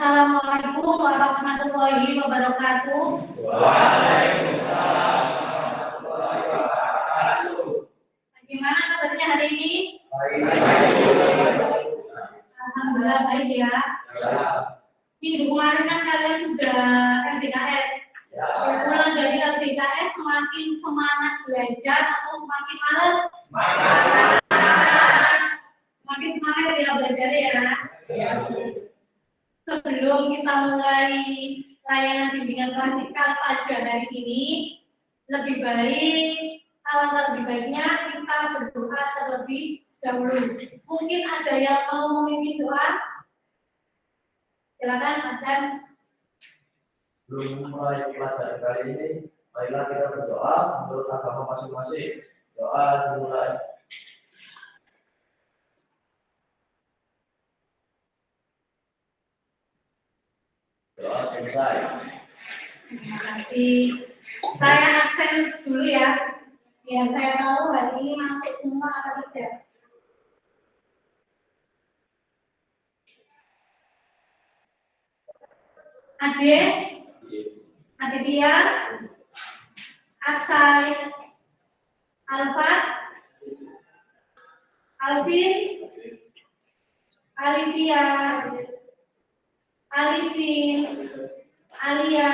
Assalamualaikum warahmatullahi wabarakatuh. Waalaikumsalam warahmatullahi wabarakatuh. Bagaimana kabarnya hari ini? Baik. Alhamdulillah baik ya. Minggu kemarin kan kalian sudah LDKS. Pulang dari LDKS semakin semangat belajar atau semakin males? Semakin semangat ya belajar ya. Sebelum kita mulai layanan bimbingan klasikal pada hari ini, lebih baiknya kita berdoa terlebih dahulu. Mungkin ada yang mau memimpin doa? Silakan, Azan. Belum mulai pelajaran kali ini, marilah kita berdoa menurut agama masing-masing. Doa dimulai. Doa selesai. Terima kasih. Saya absen dulu ya. Ya, saya tahu hari ini masuk semua atau tidak. Ade, Aditya, Aksai, Alfa, Alvin, Alivia, Alivin, Alia,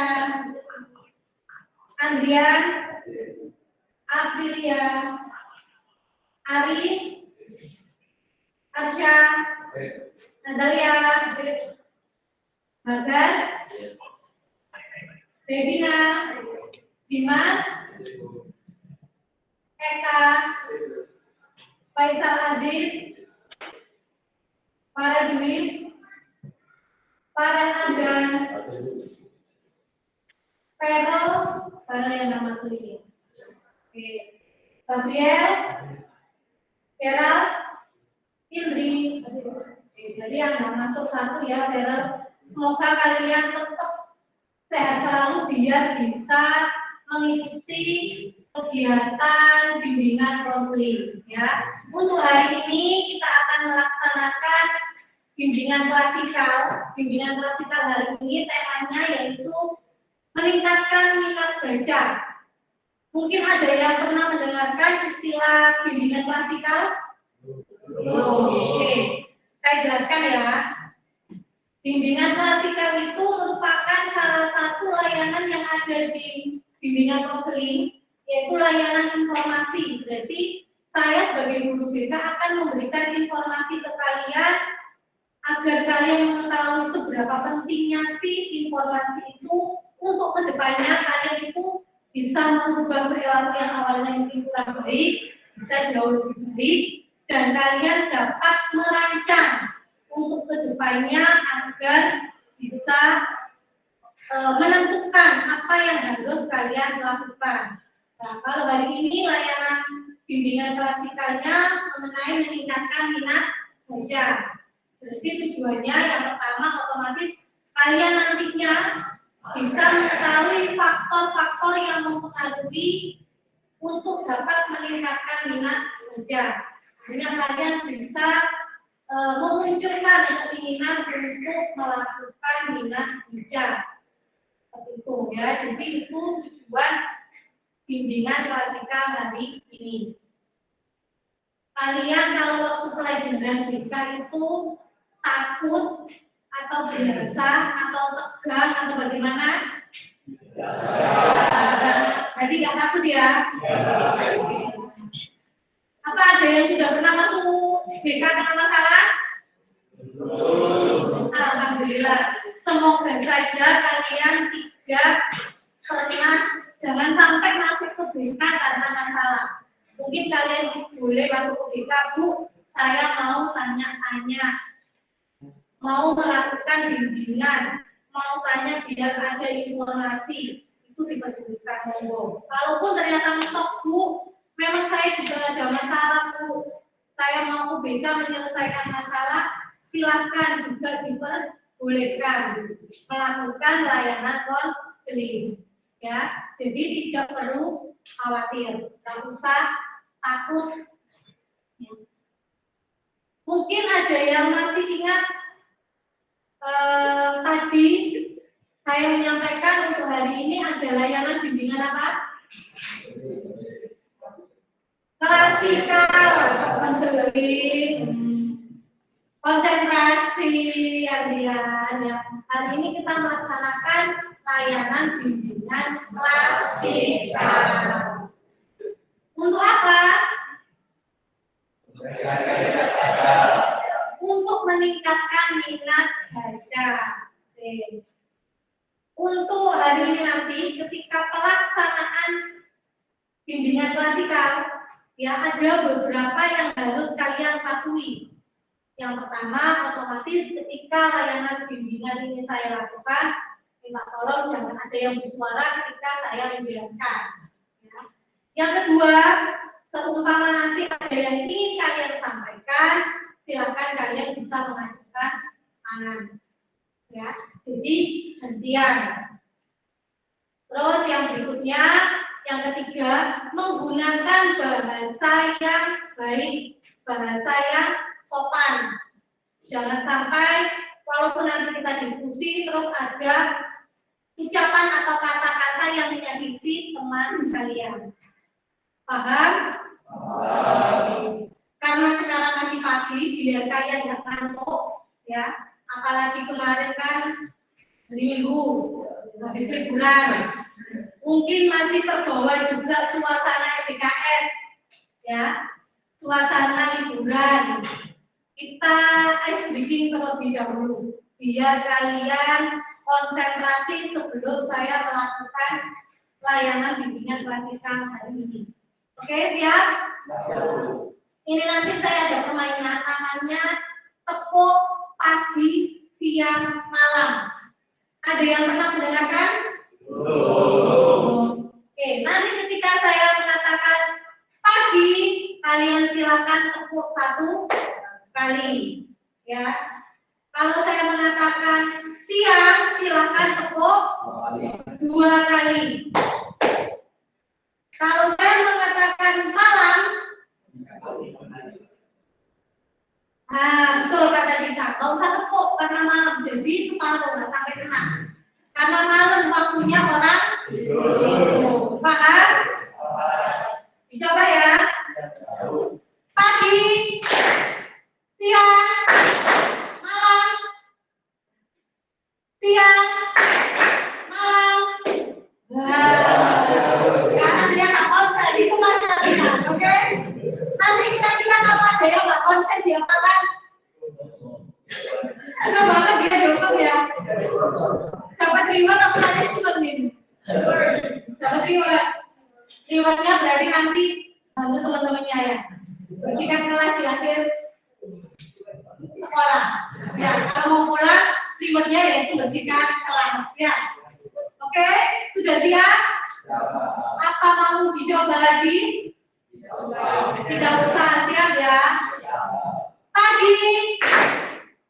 Andrian, Aprilia, Arif, Arsya, Nazalia, Bagas, Bebina, Dimas, Eka, Faisal Aziz, para Dwi, para Agan, Pero, para yang nama aslinya. Gabriel, Gerald, Indri. Jadi yang nggak masuk satu ya, Gerald. Semoga kalian tetap sehat selalu biar bisa mengikuti kegiatan bimbingan konseling ya. Untuk hari ini kita akan melaksanakan bimbingan klasikal. Bimbingan klasikal hari ini temanya yaitu meningkatkan minat baca. Mungkin ada yang pernah mendengarkan istilah bimbingan klasikal? Oke, saya jelaskan ya. Bimbingan klasikal itu merupakan salah satu layanan yang ada di bimbingan konseling, yaitu layanan informasi. Berarti saya sebagai guru BK akan memberikan informasi ke kalian agar kalian mengetahui seberapa pentingnya sih informasi itu untuk kedepannya kalian itu bisa merubah perilaku yang awalnya mungkin kurang baik, bisa jauh lebih baik, dan kalian dapat merancang untuk kedepannya agar bisa menentukan apa yang harus kalian lakukan. Nah, kalau hari ini layanan bimbingan klasikalnya mengenai meningkatkan minat baca. Berarti tujuannya yang pertama otomatis kalian nantinya bisa mengetahui faktor-faktor yang mempengaruhi untuk dapat meningkatkan minat baca. Sehingga kalian bisa memunculkan keinginan untuk melakukan minat baca. Seperti itu ya. Jadi itu tujuan bimbingan klasikal hari ini. Kalian kalau waktu pelajaran BK itu takut atau biasa atau tegang atau bagaimana? Jadi nggak takut ya? Apa ada yang sudah pernah masuk BK kena masalah? Alhamdulillah. Semoga saja kalian tidak pernah, jangan sampai masuk ke BK karena masalah. Mungkin kalian boleh masuk ke BK, Bu, saya mau tanya-tanya, mau melakukan bimbingan, mau tanya biar ada informasi, itu diperlukan monggo. Kalaupun ternyata mentok, Bu, memang saya juga ada masalah, Bu, saya mau ke BK menyelesaikan masalah, silakan juga diperbolehkan melakukan layanan konseling, ya. Jadi tidak perlu khawatir, nggak usah takut. Mungkin ada yang masih ingat tadi tadi saya menyampaikan untuk hari ini ada layanan bimbingan apa? Klasikal, konseling, konsentrasi, Adrian. Ya. Hari ini kita melaksanakan layanan bimbingan klasikal. Untuk apa? Untuk meningkatkan minat baca. Oke. Untuk hari ini nanti ketika pelaksanaan bimbingan klasikal, ya ada beberapa yang harus kalian patuhi. Yang pertama, otomatis ketika layanan bimbingan ini saya lakukan, minta tolong jangan ada yang bersuara ketika saya menjelaskan. Ya. Yang kedua, seumpama nanti ada yang ingin kalian sampaikan, silakan kalian bisa mengajukan tangan. Ya, jadi gantian. Terus yang berikutnya, yang ketiga, menggunakan bahasa yang baik, bahasa yang sopan. Jangan sampai walaupun nanti kita diskusi terus ada ucapan atau kata-kata yang menyakiti teman kalian. Paham? Karena sekarang masih pagi, biar kalian nggak ngantuk, ya. Apalagi kemarin kan hari Minggu, habis liburan. Mungkin masih terbawa juga suasana LDKS, ya. Suasana liburan. Kita ice breaking terlebih dahulu, biar kalian konsentrasi sebelum saya melakukan layanan bimbingan klasikal hari ini. Oke, siap? Ini nanti saya ada permainan namanya tepuk pagi, siang, malam. Ada yang pernah mendengarkan? Oke, nanti ketika saya mengatakan pagi, kalian silakan tepuk 1 kali. Ya. Kalau saya mengatakan siang, silakan tepuk 2 kali. Kalau saya mengatakan malam, betul kata Dita, nggak usah tepuk karena malam, jadi separuh nggak sampai kena. Karena malam waktunya orang tidur. Paham? Dicoba ya. Pagi, siang, malam, siang, malam. Karena dia nggak konsen, itu masalahnya, oke? Nanti kira-kira kalau ada yang nggak konsen dia apakan? Senang banget dia dihukum ya. Dapat terima tapi nanti sumetin. Dapat terima. Rewardnya berarti nanti bantu teman-temannya ya. Bersihkan kelas di akhir sekolah. Ya, kalau mau pulang rewardnya yaitu bersihkan kelas. Ya. Oke, sudah siap? Apa mau uji coba lagi? Tidak usah, siap ya. Pagi,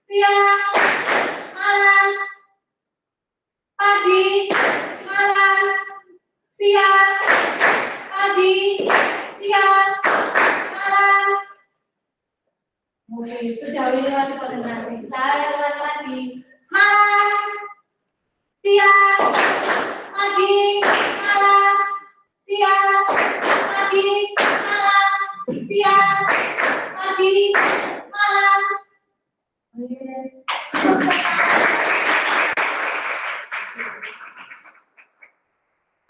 siang, malam. Pagi, malam, siang, pagi, siang, malam. Oke, sejauh ini masih konsentrasi. Saya ulang lagi. Malam, siang, pagi, malam, siang, pagi, malam, siang, pagi, malam.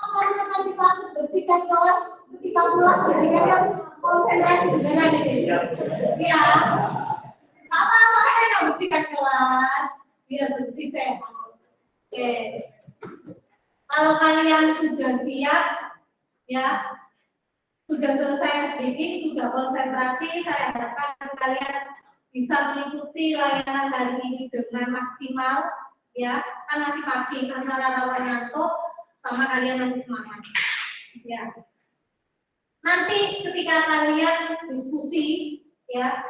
Karena tadi takut bersihkan kelas ketika pulang, jadi kan konsentrasi beneran ini. Ya, apa makanya nggak bersihkan kelas, biar bersih sehat. Oke. Kalau kalian sudah siap, ya, sudah selesai sedikit, sudah konsentrasi, saya harapkan kalian bisa mengikuti layanan hari ini dengan maksimal, ya, kan masih pagi antara lawan ngantuk sama kalian masih semangat, ya. Nanti ketika kalian diskusi, ya,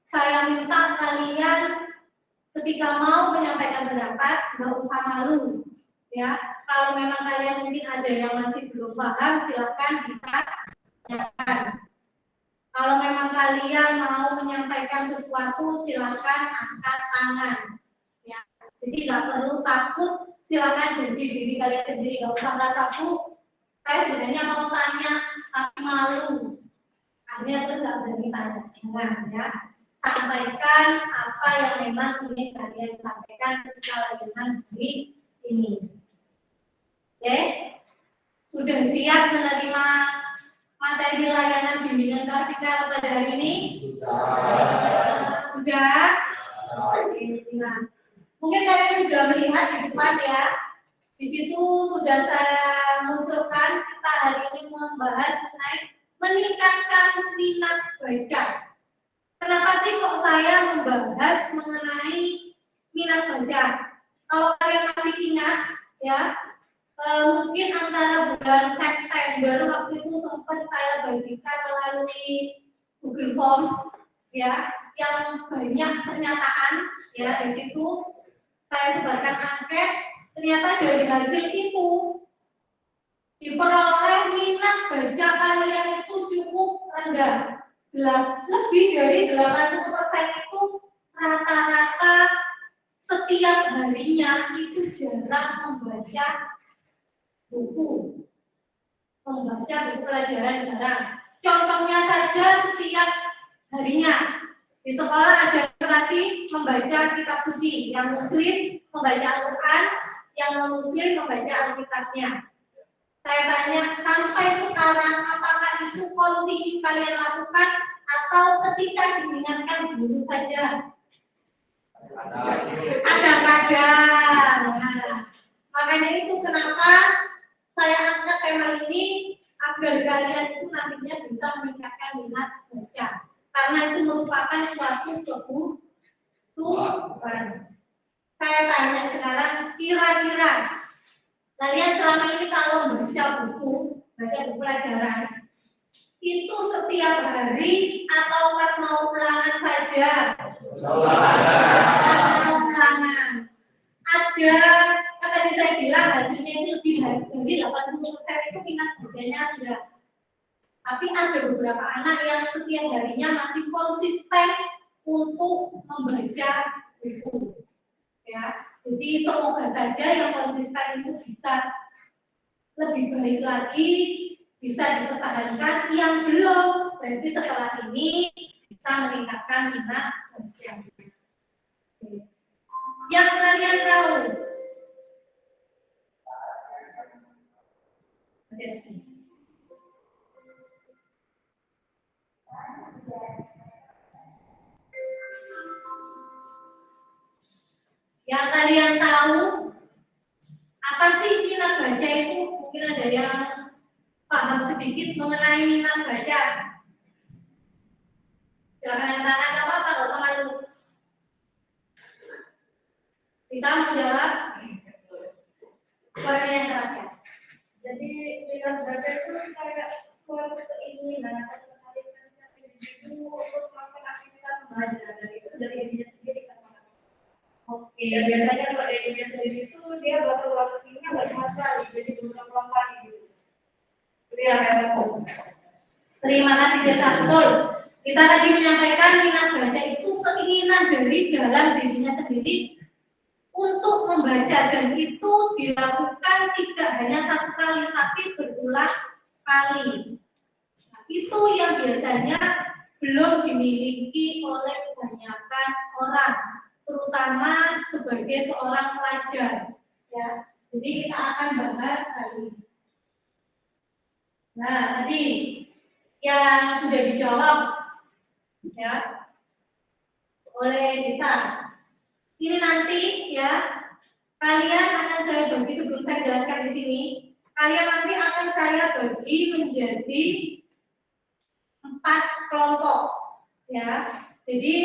saya minta kalian ketika mau menyampaikan pendapat nggak usah malu, ya. Kalau memang kalian mungkin ada yang masih belum paham, silakan ditanyakan. Kalau memang kalian mau menyampaikan sesuatu, silakan angkat tangan. Ya, Jadi nggak perlu takut, silakan jadi diri kalian sendiri, nggak usah merasa Bu, saya sebenarnya mau tanya tapi malu, akhirnya terus nggak berani tanya. Jangan ya, sampaikan apa yang memang ingin kalian sampaikan secara dengan diri ini. Oke, sudah siap menerima materi layanan bimbingan klasikal pada hari ini? Sudah? Oke, silakan. Mungkin kalian sudah melihat di depan ya. Di situ sudah saya munculkan, kita hari ini membahas mengenai meningkatkan minat baca. Kenapa sih kok saya membahas mengenai minat baca? Kalau kalian masih ingat ya, mungkin antara bulan September waktu itu sempat saya bagikan melalui Google Form ya, yang banyak pernyataan ya. Di situ saya sebarkan angket, ternyata dari hasil itu diperoleh minat baca kalian itu cukup rendah. Lebih dari 80% itu rata-rata setiap harinya itu jarang membaca buku pelajaran jarang. Contohnya saja setiap harinya di sekolah ada generasi membaca kitab suci, yang muslim membaca Al-Quran, yang non-muslim membaca Alkitabnya. Saya tanya, sampai sekarang apakah itu kontinu kalian lakukan atau ketika diingatkan dulu saja? Kadang-kadang. Nah, makanya itu kenapa saya angkat tema ini, agar kalian itu nantinya bisa meningkatkan minat baca. Karena itu merupakan suatu kebutuhan. Saya tanya sekarang, kira-kira kalian selama ini kalau baca buku pelajaran, itu setiap hari atau pas mau ulangan saja? Mau ulangan. Ada, kan tadi saya bilang hasilnya itu lebih dari 80% itu minat bacanya ada. Tapi ada beberapa anak yang setiap harinya masih konsisten untuk membaca buku. Ya, jadi semoga saja yang konsisten itu bisa lebih baik lagi, bisa dipertahankan. Yang belum, berarti setelah ini bisa meningkatkan minat baca. Yang kalian tahu, apa sih minat baca itu? Mungkin ada yang paham sedikit mengenai minat baca. Silakan yang tanya, apa kalau sama lu? Kita menjawab. Suara yang keras ya. Jadi minat baca itu kayak suatu keinginan atau ketarikan setiap individu untuk melakukan aktivitas belajar, dan itu dari dirinya sendiri kan. Oke, dan biasanya kalau dari dirinya sendiri itu dia waktunya nggak cuma sekali, jadi berulang-ulang kali gitu. Itu yang saya tahu. Terima kasih Jasa, betul. Kita tadi menyampaikan minat baca itu keinginan dari dalam dirinya sendiri untuk membaca, dan itu dilakukan tidak hanya satu kali tapi berulang kali. Nah, itu yang biasanya belum dimiliki oleh kebanyakan orang, terutama sebagai seorang pelajar. Ya, jadi kita akan bahas kali ini. Nah, tadi yang sudah dijawab ya oleh kita. Ini nanti ya, kalian akan saya bagi, sebelum saya jelaskan di sini, kalian nanti akan saya bagi menjadi 4 kelompok ya. Jadi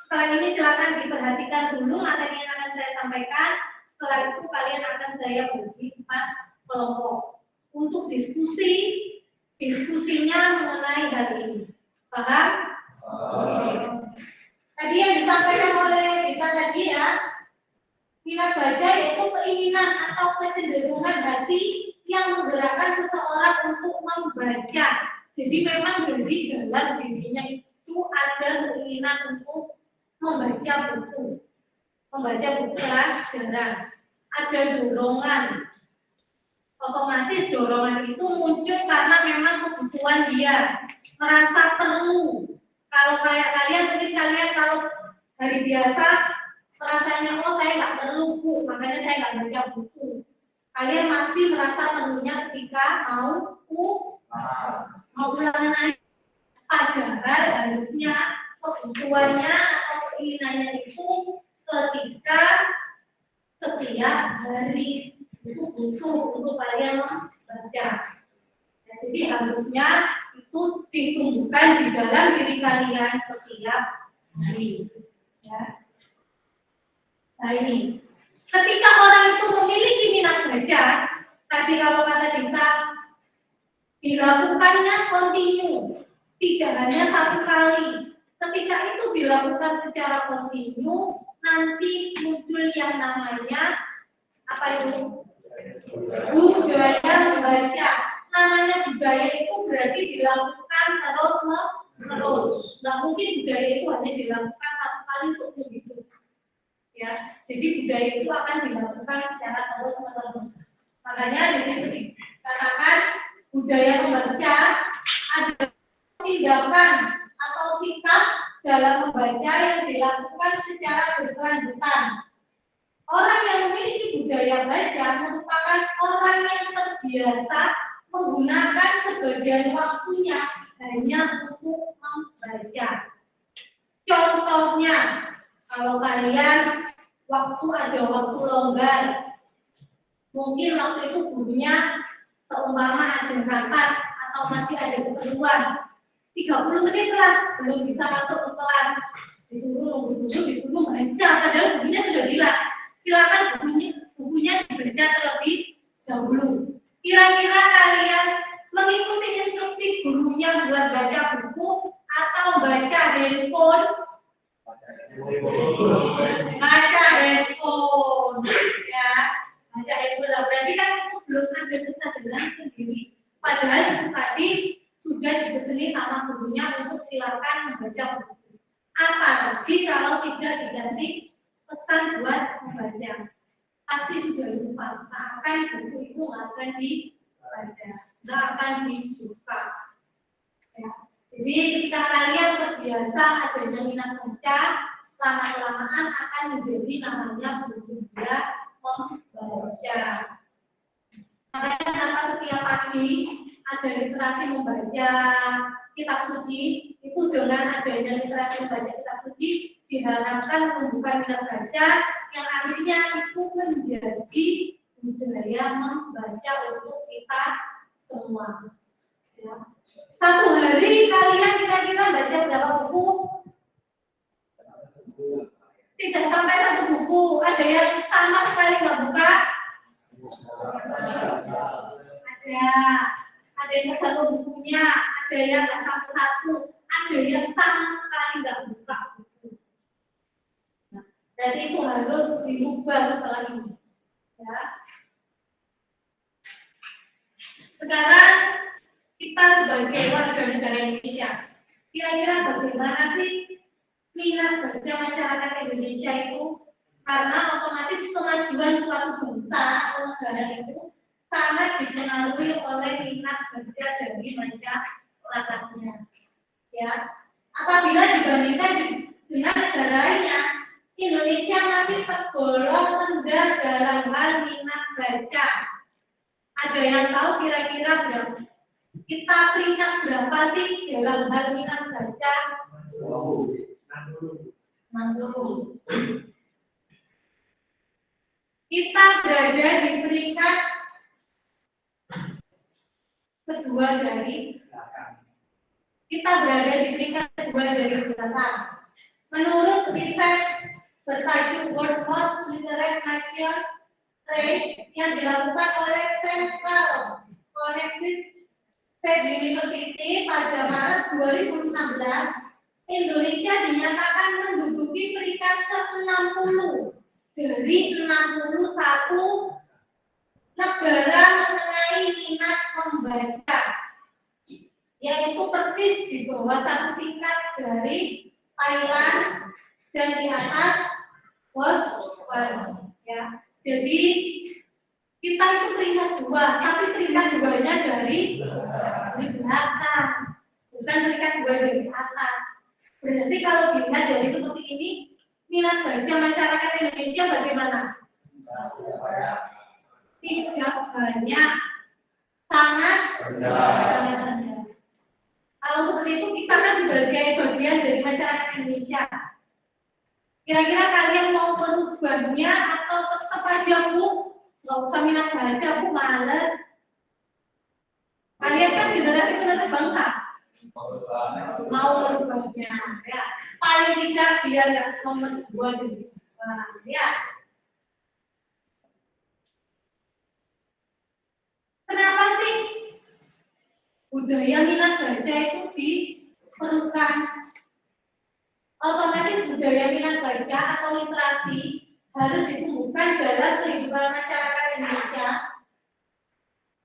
setelah ini silakan diperhatikan dulu materi yang akan saya sampaikan. Setelah itu kalian akan saya bagi 4 kelompok untuk diskusinya mengenai hal ini. Paham? Tadi yang disampaikan oleh kita tadi ya, minat baca itu keinginan atau kecenderungan hati yang menggerakkan seseorang untuk membaca. Jadi memang dari dalam dirinya itu ada keinginan untuk membaca buku. membaca buku pelajaran. Ada dorongan. Otomatis dorongan itu muncul karena memang kebutuhan dia. Merasa perlu. Kalau kayak kalian, mungkin kalian kalau hari biasa rasanya, oh saya nggak perlu buku, makanya saya nggak baca buku. Kalian masih merasa perlunya ketika mau ulangan aja. Padahal harusnya kebutuhannya atau keinginannya itu ketika setiap hari itu butuh untuk kalian membaca. Jadi harusnya itu ditumbuhkan di dalam diri kalian setiap hari. Ya. Nah ini, ketika orang itu memiliki minat baca, tadi kalau kata kita dilakukannya kontinu, tidak hanya satu kali. Ketika itu dilakukan secara kontinu, nanti muncul yang namanya apa itu? Budaya membaca. Namanya budaya itu berarti dilakukan terus-menerus. Nggak mungkin budaya itu hanya dilakukan satu kali seumur hidup. Ya, jadi budaya itu akan dilakukan secara terus-menerus. Makanya di situ dikatakan budaya membaca ada tindakan atau sikap dalam membaca yang dilakukan secara berkelanjutan. Orang yang memiliki budaya baca merupakan orang yang terbiasa menggunakan sebagian waktunya hanya untuk membaca. Contohnya, kalau kalian ada waktu longgar, mungkin waktu itu gurunya seumpama ada berangkat atau masih ada keperluan, 30 menit lah belum bisa masuk ke kelas, disuruh baca, padahal gurunya sudah bilang silakan bukunya dibaca terlebih dahulu. Kira-kira kalian mengikuti instruksi gurunya buat baca buku atau baca handphone? Baca handphone, ya. Baca handphone lah. Berarti kan itu belum ada kesadaran sendiri. Padahal itu tadi sudah dipeseni sama gurunya untuk silakan membaca buku. Apalagi kalau tidak dikasih pesan buat membaca, pasti sudah lupa. Akan buku itu akan dibaca, nggak akan dibuka. Ya. Jadi ketika kalian terbiasa adanya minat baca, lama-kelamaan akan menjadi namanya budaya membaca. Makanya kenapa setiap pagi ada literasi membaca kitab suci, itu dengan adanya literasi membaca kitab suci diharapkan menumbuhkan minat baca yang akhirnya itu menjadi budaya membaca untuk kita semua. Ya. Satu hari kalian kira-kira baca berapa buku? Tidak sampai satu buku. Ada yang sama sekali nggak buka? Ada yang satu bukunya, ada yang nggak satu-satu, ada yang sama sekali nggak buka buku. Nah, jadi itu harus dirubah setelah ini. Ya. Sekarang kita sebagai warga negara Indonesia, kira-kira bagaimana sih minat baca masyarakat Indonesia itu? Karena otomatis kemajuan suatu bangsa atau negara itu sangat dipengaruhi oleh minat baca dari masyarakatnya. Ya, apabila dibandingkan dengan negara lainnya, Indonesia masih tergolong rendah dalam hal minat baca. Ada yang tahu kira-kira berapa? Kita peringkat berapa sih dalam hal minat baca? 60. Kita berada di peringkat kedua dari belakang. Kita berada di peringkat kedua dari belakang. Menurut riset bertajuk World Most Literate Nation Rate yang dilakukan oleh Central Connected State University pada Maret 2016, Indonesia dinyatakan menduduki peringkat ke-60 dari 61 negara mengenai minat membaca, yaitu persis di bawah satu tingkat dari Thailand dan di atas Jadi kita itu peringkat 2, tapi peringkat 2-nya dari belakang, bukan peringkat 2 dari atas. Berarti kalau dilihat dari seperti ini, minat baca masyarakat Indonesia bagaimana? Tidak banyak, sangat rendah. Kalau seperti itu kita kan sebagai bagian dari masyarakat Indonesia. Kira-kira kalian mau merubahnya atau tetap aja Bu, nggak usah minat baca, Bu males. Kalian kan generasi penerus bangsa, mau merubahnya, ya. Paling tidak biar nggak nomor 2 jadi, ya. Kenapa sih budaya minat baca itu diperlukan? Otomatis budaya minat baca atau literasi harus ditumbuhkan dalam kehidupan masyarakat Indonesia.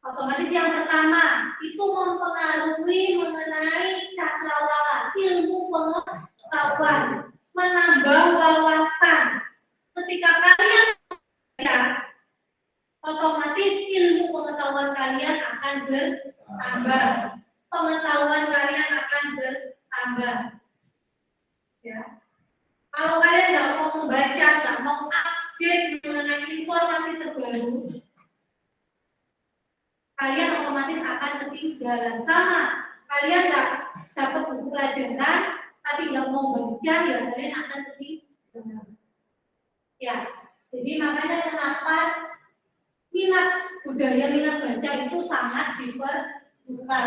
Otomatis yang pertama itu mempengaruhi mengenai cakrawala, ilmu pengetahuan, menambah wawasan. Ketika kalian baca, otomatis ilmu pengetahuan kalian akan bertambah, pengetahuan kalian akan bertambah. Ya. Kalau kalian nggak mau membaca, nggak mau update mengenai informasi terbaru, kalian otomatis akan ketinggalan. Sama, kalian nggak dapat buku pelajaran, tapi nggak mau baca, ya kalian akan ketinggalan. Ya, jadi makanya kenapa minat baca itu sangat diperlukan.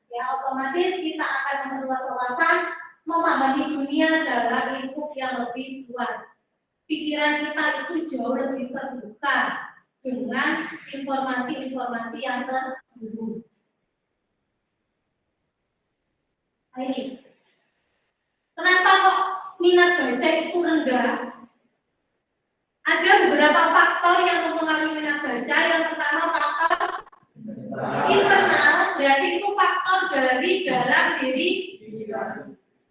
Ya, otomatis kita akan memperluas wawasan, memahami dunia dalam lingkup yang lebih luas. Pikiran kita itu jauh lebih terbuka dengan informasi-informasi yang terbaru. Ini, kenapa kok minat baca itu rendah? Ada beberapa faktor yang mempengaruhi minat baca. Yang pertama faktor internal, berarti itu faktor dari dalam diri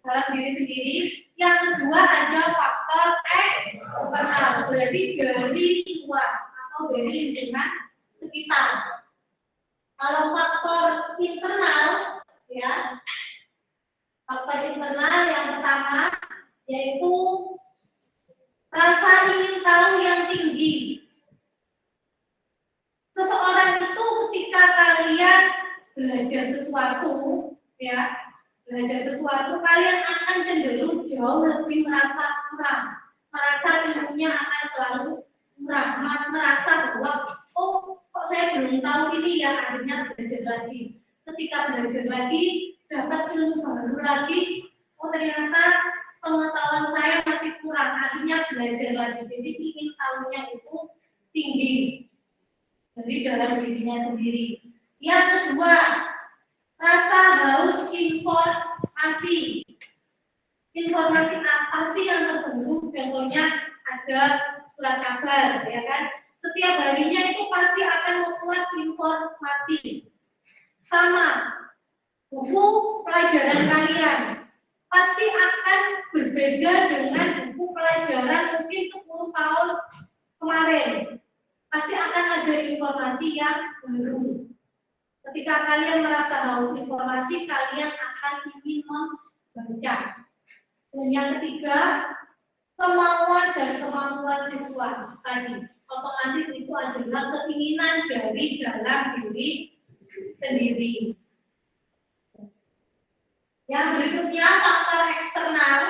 sendiri. Yang kedua ada faktor eksternal, berarti dari luar atau dari lingkungan sekitar. Kalau faktor internal, ya, faktor internal yang pertama yaitu rasa ingin tahu yang tinggi. Seseorang itu ketika kalian belajar sesuatu, ya, kalian akan cenderung jauh lebih merasa kurang, merasa ilmunya akan selalu kurang, merasa bahwa oh kok saya belum tahu ini, ya akhirnya belajar lagi. Ketika belajar lagi, dapat ilmu baru lagi, oh ternyata pengetahuan saya masih kurang, akhirnya belajar lagi. Jadi ingin tahunya itu tinggi dari dalam dirinya sendiri. Yang kedua, rasa haus informasi. Informasi apa sih yang terbaru? Contohnya ada surat kabar, ya kan? Setiap harinya itu pasti akan memuat informasi. Sama, buku pelajaran kalian pasti akan berbeda dengan buku pelajaran mungkin 10 tahun kemarin. Pasti akan ada informasi yang baru. Ketika kalian merasa haus informasi, kalian akan ingin membaca. Dan yang ketiga, kemauan dan kemampuan siswa tadi. Otomatis itu adalah keinginan dari dalam diri sendiri. Yang berikutnya faktor eksternal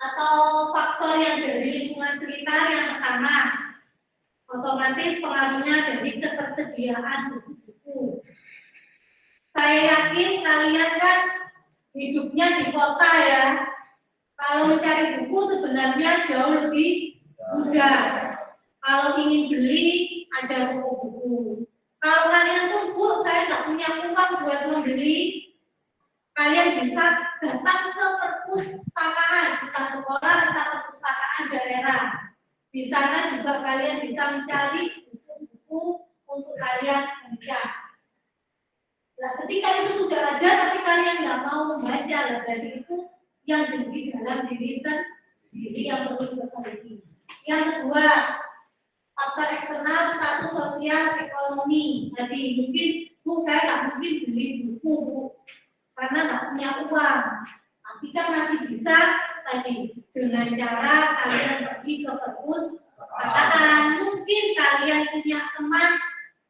atau faktor yang dari lingkungan sekitar. Yang pertama, otomatis pengaruhnya dari ketersediaan buku. Saya yakin kalian kan hidupnya di kota, ya. Kalau mencari buku sebenarnya jauh lebih mudah. Kalau ingin beli, ada toko buku. Kalau kalian pun, Bu, saya nggak punya uang buat membeli, kalian bisa datang ke perpustakaan, entah sekolah, entah perpustakaan daerah. Di sana juga kalian bisa mencari buku-buku untuk kalian baca. Nah, ketika itu sudah ada, tapi kalian nggak mau membaca, berarti itu yang di dalam diri sendiri yang perlu diperbaiki. Yang kedua, karena status sosial ekonomi. Jadi mungkin Bu, saya nggak mungkin beli buku Bu, karena nggak punya uang. Tapi kan masih bisa tadi dengan cara kalian pergi ke perpustakaan. Mungkin kalian punya teman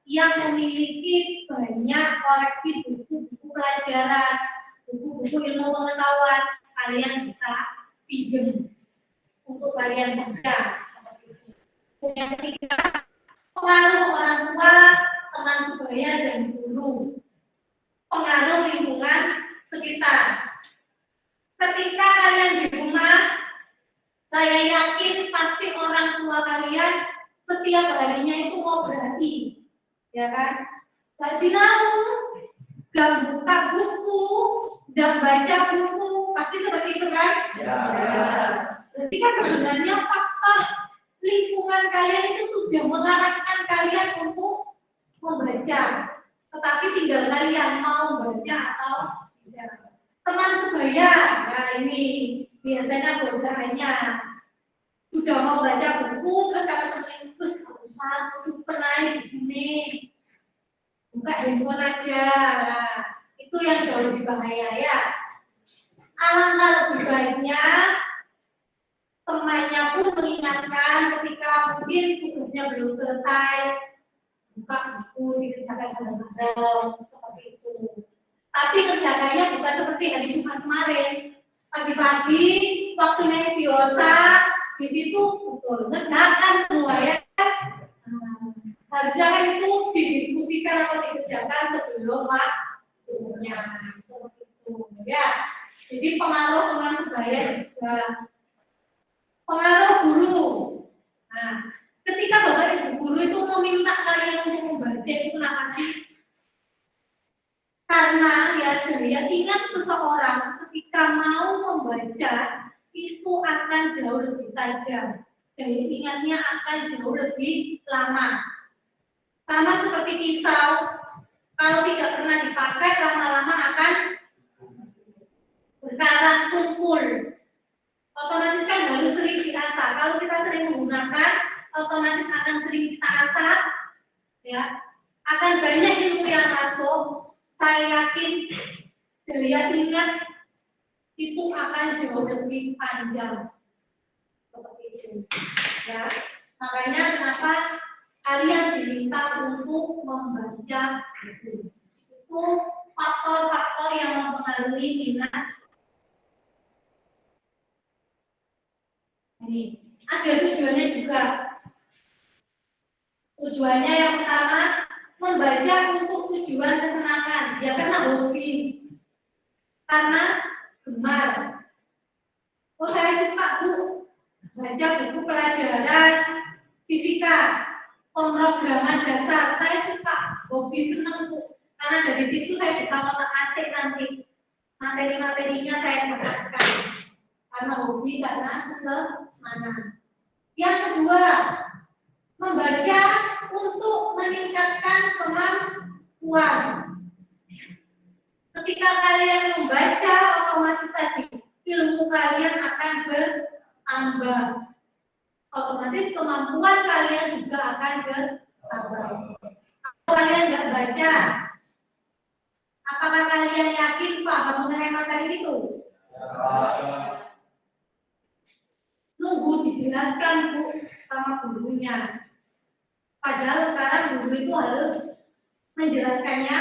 yang memiliki banyak koleksi buku-buku pelajaran, buku-buku ilmu pengetahuan, kalian bisa pinjam untuk kalian baca. Yang ketiga, pengaruh orang tua, teman sebaya dan guru. Pengaruh lingkungan sekitar. Ketika kalian di rumah, saya yakin pasti orang tua kalian setiap harinya itu ngobrol, ya kan? Kasih tahu, dan buka buku, dan baca buku, pasti seperti itu kan? Ya. Jadi kan sebenarnya faktor lingkungan kalian itu sudah mengarahkan kalian untuk membaca, tetapi tinggal kalian mau membaca atau tidak. Teman sebaya, nah ini biasanya godaannya sudah mau baca buku, terus kata teman terus satu pernah ini buka handphone aja, nah, itu yang jauh lebih bahaya ya. Alangkah lebih baiknya temannya pun mengingatkan ketika mungkin tugasnya belum selesai, buka buku dikerjakan bareng seperti itu. Tapi kerjakannya bukan seperti hari Jumat kemarin, pagi-pagi waktunya istiosa, di situ betul ngerjakan semua ya. Harusnya kan itu didiskusikan atau dikerjakan sebelum waktunya, seperti itu ya. Jadi pengaruh teman sebaya juga. Pengaruh guru. Nah, ketika bapak ibu guru itu meminta kalian untuk membaca itu kenapa sih? Karena ya daya ingat seseorang ketika mau membaca itu akan jauh lebih tajam. Daya ingatnya akan jauh lebih lama. Sama seperti pisau, kalau tidak pernah dipakai lama-lama akan berkarat tumpul. Otomatis kan harus sering diasah. Kalau kita sering menggunakan, otomatis akan sering kita asah, ya. Akan banyak ilmu yang masuk. Saya yakin daya ingat itu akan jauh lebih panjang. Seperti itu, ya. Makanya kenapa kalian diminta untuk membaca buku. Itu faktor-faktor yang mempengaruhi minat. Ini ada tujuannya juga. Tujuannya yang pertama membaca untuk tujuan kesenangan, ya karena hobi, karena gemar. Oh saya suka Bu baca buku pelajaran fisika, pemrograman dasar. Saya suka, hobi, senang Bu, karena dari situ saya bisa mengatik nanti materi-materinya saya dapatkan. Karena hobi, karena kesenangan. Yang kedua, membaca untuk meningkatkan kemampuan. Ketika kalian membaca, otomatis tadi ilmu kalian akan bertambah. Otomatis kemampuan kalian juga akan bertambah. Kalau kalian nggak baca, apakah kalian yakin paham mengenai materi itu? Nunggu dijelaskan Bu sama gurunya. Padahal sekarang guru itu harus menjelaskannya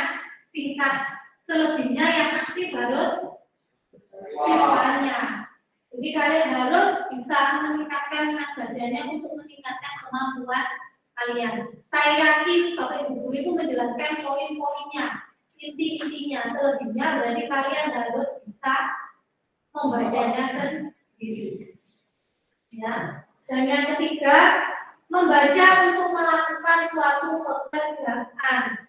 singkat. Selebihnya yang aktif harus siswanya. Jadi kalian harus bisa meningkatkan minat bacanya untuk meningkatkan kemampuan kalian. Saya yakin Bapak Ibu guru itu menjelaskan poin-poinnya, inti-intinya. Selebihnya berarti kalian harus bisa membacanya sendiri. Ya. Dan yang ketiga, membaca untuk melakukan suatu pekerjaan.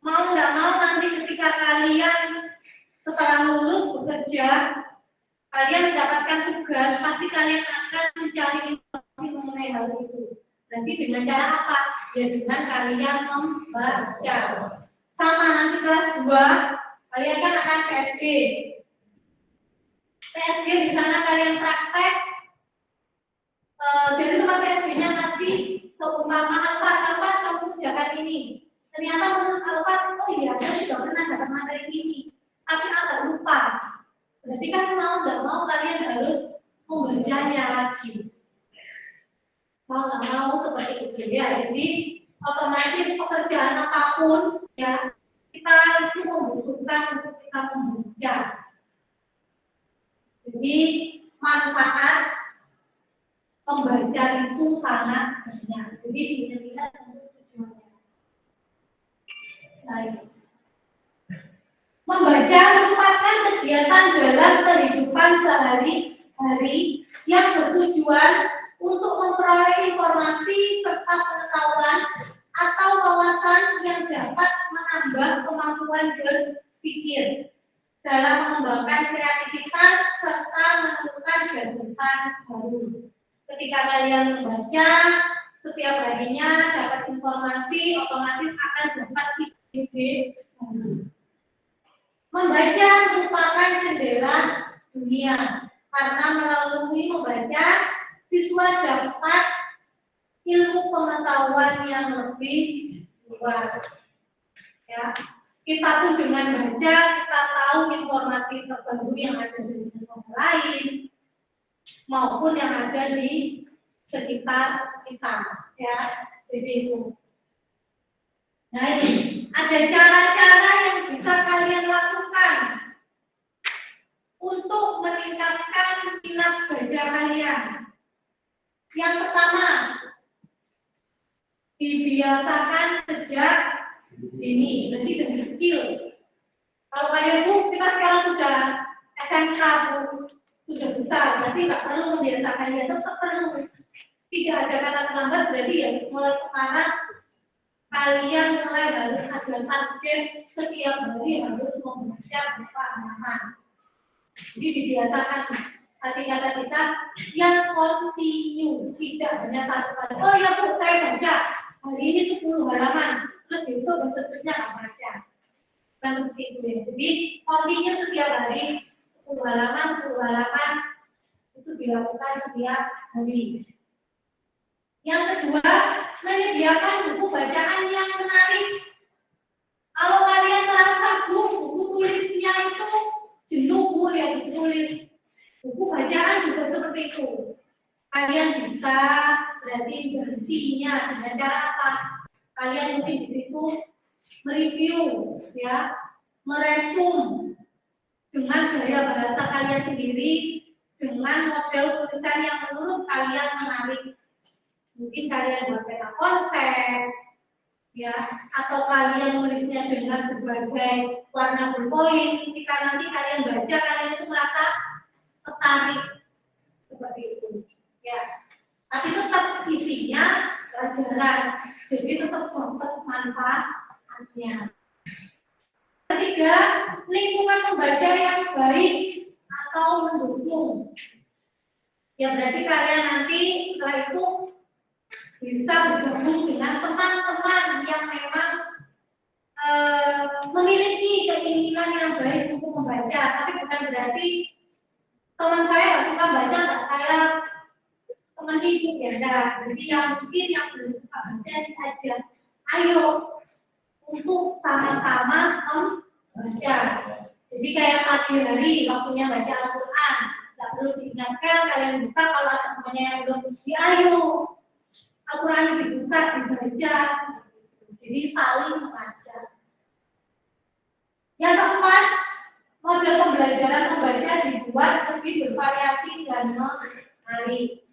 Mau nggak mau nanti ketika kalian setelah lulus bekerja, kalian mendapatkan tugas, pasti kalian akan mencari informasi mengenai hal itu. Nanti dengan cara apa? Ya dengan kalian membaca. Sama nanti kelas 2, kalian kan akan PSG. PSG di sana kalian praktek. Dari tempat PSG-nya ngasih Seumpama Alfa kamu kerjakan ini. Ternyata menurut Alfa, oh iya, saya sudah pernah dapat materi ini, tapi agak lupa. Berarti kan mau nggak mau kalian harus membacanya lagi. Mau nggak mau seperti itu ya. Jadi otomatis pekerjaan apapun ya kita itu membutuhkan untuk kita membaca. Jadi manfaat membaca itu sangat banyak. Jadi dilihat untuk tujuannya. Baik. Membaca merupakan kegiatan dalam kehidupan sehari-hari yang bertujuan untuk memperoleh informasi serta pengetahuan atau wawasan yang dapat menambah kemampuan berpikir dalam mengembangkan kreativitas serta menemukan gagasan baru. Ketika kalian membaca setiap harinya dapat informasi, otomatis akan dapat ide baru. Membaca merupakan jendela dunia karena melalui membaca siswa dapat ilmu pengetahuan yang lebih luas. Ya, kita pun dengan baca kita tahu informasi tertentu yang ada di negara lain maupun yang ada di sekitar kita. Ya, jadi itu. Nah ini ada cara-cara yang bisa kalian lakukan untuk meningkatkan minat baca kalian. Yang pertama, dibiasakan sejak dini, berarti dari kecil. Kalau kalian Bu, kita sekarang sudah SMK Bu, sudah besar, berarti nggak perlu membiasakan ya, tetap perlu. Tidak ada kata terlambat, berarti ya mulai sekarang kalian mulai harus ada target setiap hari harus membaca berapa halaman. Jadi dibiasakan kata kita yang kontinu, tidak hanya satu kali. Oh ya Bu, saya baca hari ini 10 halaman, terus besok berikutnya nggak baca. Kan seperti itu ya. Jadi kontinu setiap hari 10 halaman itu dilakukan setiap hari. Yang kedua, menyediakan buku bacaan yang menarik. Kalau kalian merasa buku tulisnya itu jenuh Bu, ya buku tulis. Buku bacaan juga seperti itu. Kalian bisa berarti berhentinya dengan cara apa? Kalian mungkin di situ mereview, ya, meresum dengan gaya bahasa kalian sendiri, dengan model tulisan yang menurut kalian menarik. Mungkin kalian buat peta konsep, ya, atau kalian menulisnya dengan berbagai warna berpoin. Ketika nanti kalian baca, kalian itu merasa tertarik seperti itu, ya. Tapi tetap isinya pelajaran, jadi tetap dapat manfaatnya. Ketiga, lingkungan membaca yang baik atau mendukung. Ya berarti kalian nanti setelah itu bisa bergabung dengan teman-teman yang memang memiliki keinginan yang baik untuk membaca, tapi bukan berarti teman saya nggak suka baca, nggak saya teman hidup ya, enggak. Jadi yang mungkin yang belum suka baca saja, ayo untuk sama-sama membaca. Jadi kayak pagi hari waktunya baca Al-Quran, nggak perlu diingatkan, kalian buka kalau ada temannya yang belum buka, ayo Al-Quran dibuka, dibaca. Jadi saling mengajar. Yang keempat, model pembelajaran membaca dibuat lebih bervariasi dan menarik.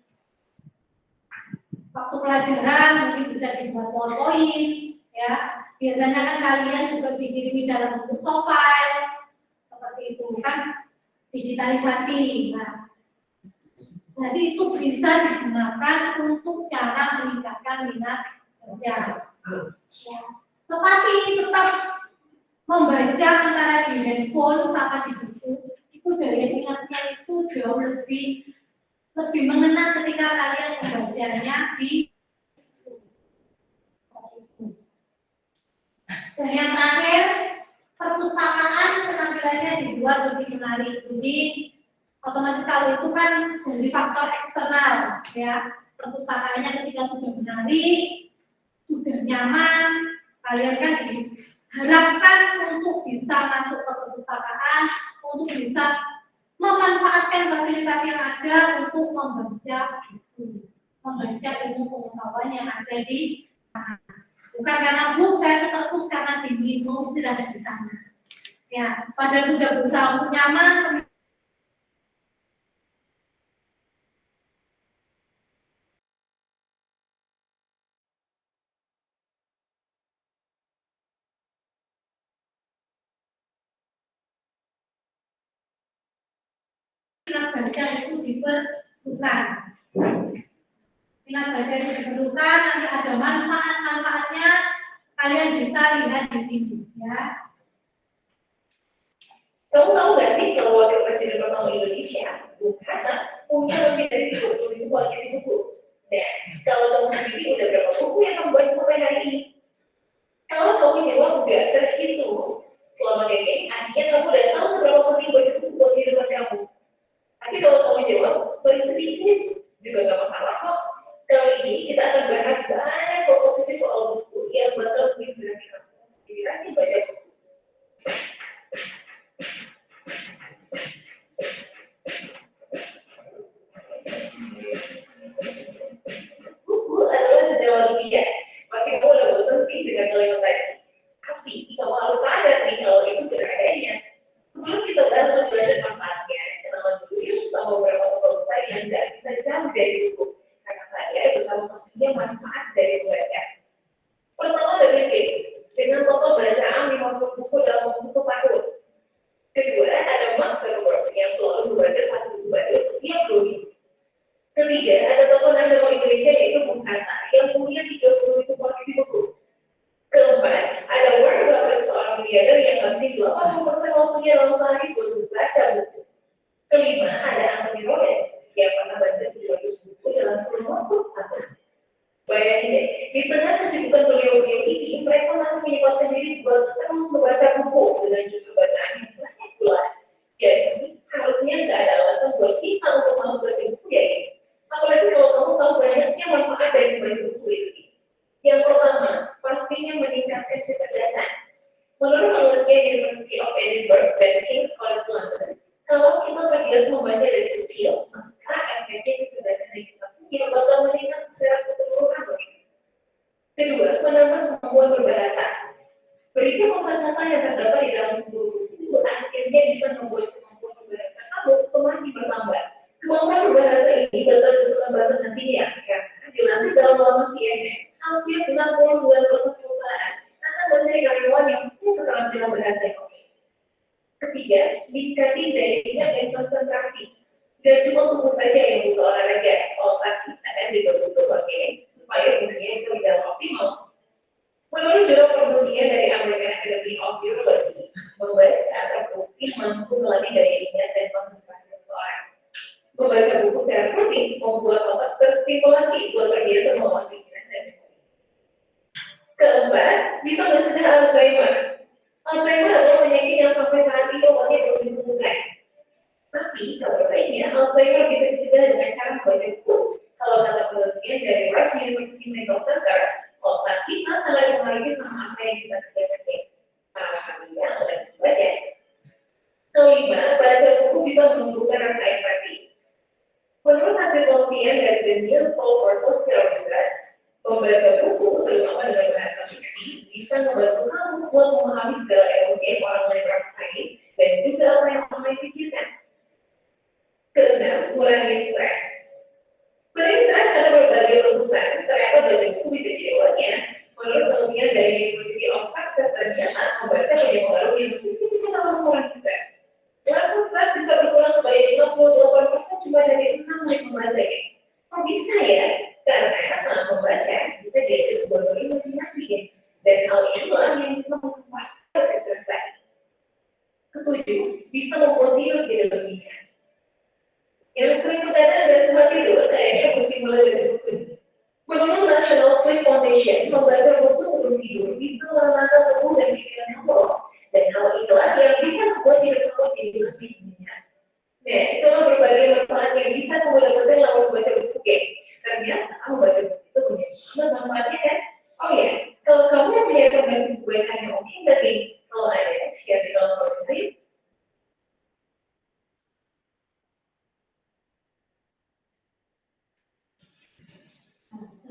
Waktu pelajaran mungkin bisa dibuat PowerPoint, ya. Biasanya kan kalian juga dikirimi dalam bentuk soft file, seperti itu kan, digitalisasi. Nah, jadi itu bisa digunakan untuk cara meningkatkan minat baca. Ya. Tetapi tetap membaca antara di handphone sama di buku itu daya ingatnya itu jauh lebih mengena ketika kalian membacanya di buku. Dan yang terakhir, perpustakaan penampilannya dibuat lebih menarik. Jadi otomatis kalau itu kan dari faktor eksternal, ya. perpustakaannya ketika sudah menarik, sudah nyaman, kalian kan diharapkan untuk bisa masuk ke perpustakaan, untuk bisa memanfaatkan fasilitas yang ada untuk membaca buku, membaca ilmu pengetahuan yang ada di sana. Bukan karena saya ke perpus karena dingin, mau istirahat di sana. Ya, padahal sudah berusaha untuk nyaman. Minat baca itu diperlukan. Minat baca itu diperlukan, nanti ada manfaat-manfaatnya, kalian bisa lihat di sini, ya. Kamu tahu nggak sih kalau Wakil Presiden pertama Indonesia, Bung Hatta, punya lebih dari 30.000 koleksi buku. Dan kalau kamu sendiri udah berapa buku yang kamu baca sampai hari ini? Kalau kamu jawab nggak terhitung selama ini, akhirnya kamu udah tahu seberapa penting baca buku buat kehidupan kamu. Tapi kalau kamu jawab paling sedikit, juga nggak masalah kok. Kali ini kita akan bahas banyak hal positif soal buku yang bakal menginspirasi kamu. Jadi rajin baca buku. Buku adalah jendela dunia. Pasti kamu udah bosan sih dengan kalimat tadi. Tapi kamu harus sadar nih kalau itu benar adanya. Sebelum kita bahas tujuan dan manfaatnya, kenalan dulu yuk sama beberapa tokoh besar yang nggak bisa jauh dari buku. Karena saya itu tahu pentingnya manfaat dari membaca. Pertama dari Gates, dengan total bacaan 50 buku dalam waktu setahun. Kedua, ada Mark Zuckerberg yang selalu membaca satu buku baru setiap 2 minggu. Ketiga, ada tokoh nasional Indonesia yaitu Bung Hatta yang punya 30.000 koleksi buku. Keempat, ada Warren Buffett, seorang miliarder yang ngabisin 80% waktunya dalam sehari buat membaca buku. Kelima, ada Anthony Robbins yang pernah baca 700 buku dalam kurun waktu setahun. Bayangin deh, di tengah kesibukan beliau-beliau ini, mereka masih menyempatkan diri buat terus membaca buku dengan jumlah bacaan yang banyak pula. Jadi, harusnya nggak ada alasan buat kita untuk malas baca buku ya ini. Apalagi kalau kamu tahu banyaknya manfaat dari membaca buku ini. Yang pertama, pastinya meningkatkan kecerdasan. Menurut penelitian University of Edinburgh dan King's College London, kalau kita terbiasa membaca dari kecil, maka efeknya kecerdasan yang kita punya bakal meningkat secara keseluruhan. Kedua, menambah kemampuan berbahasa. Berikut kosakata yang terdapat di dalam sebuah buku akhirnya bisa membuat kemampuan berbahasa kamu semakin bertambah. Kemampuan berbahasa ini bakal dibutuhkan banget nantinya, karena dilansir dalam laman CNN, hampir 69% perusahaan akan mencari karyawan yang punya keterampilan bahasa yang oke. Ketiga, tingkatin daya dan konsentrasi. Gak cuma tubuh saja yang butuh olahraga, otak kita juga butuh pakai supaya fungsinya bisa berjalan optimal. Menurut jurnal penelitian dari American Academy of Neurology, membaca terbukti mampu melatih daya ingat dan konsentrasi seseorang. Membaca buku secara rutin membuat otak terstimulasi buat terbiasa melawan pikiran dan memori. Keempat, bisa mencegah Alzheimer. Alzheimer adalah penyakit yang sampai saat ini obatnya belum ditemukan. Tapi kabar baiknya, Alzheimer bisa dicegah dengan cara membaca buku. Kalau kata penelitian dari Rush University Medical Center, otak kita sangat mengaruhi sama apa yang kita kerjakan. Alhamdulillah, oleh membaca. Kelima, baca buku bisa menumbuhkan rasa empati. Menurut hasil penelitian dari The New School for Social Research, membaca buku, terutama dengan bahasa fiksi, bisa membantu kamu buat memahami segala emosi yang orang lain rasain dan juga apa yang orang lain pikirkan. Keenam, kurangi stres. Sering stres karena berbagai tuntutan, ternyata baca buku bisa jadi obatnya. Menurut penelitian dari University of Sussex, ternyata membaca punya pengaruh yang signifikan dalam mengurangi stres. Level stres bisa berkurang sebanyak 58% cuma dari 6 menit membacanya. Kok bisa ya? Karena saat membaca, kita diajar buat berimajinasi. Dan hal inilah yang bisa mempercepat stres tadi. Ketujuh, bisa membuat tidur jadi lebih nyenyak. Yang sering berkaitan dengan susah tidur, kayaknya mesti mulai dari buku. Menurut National Sleep Foundation, membaca buku sebelum tidur bisa menenangkan tubuh dan pikiran kamu. Dan hal itulah yang bisa membuat hidup kamu jadi lebih nyenyak. Nah, itulah berbagai manfaat yang bisa kamu dapatkan lewat membaca buku. Ternyata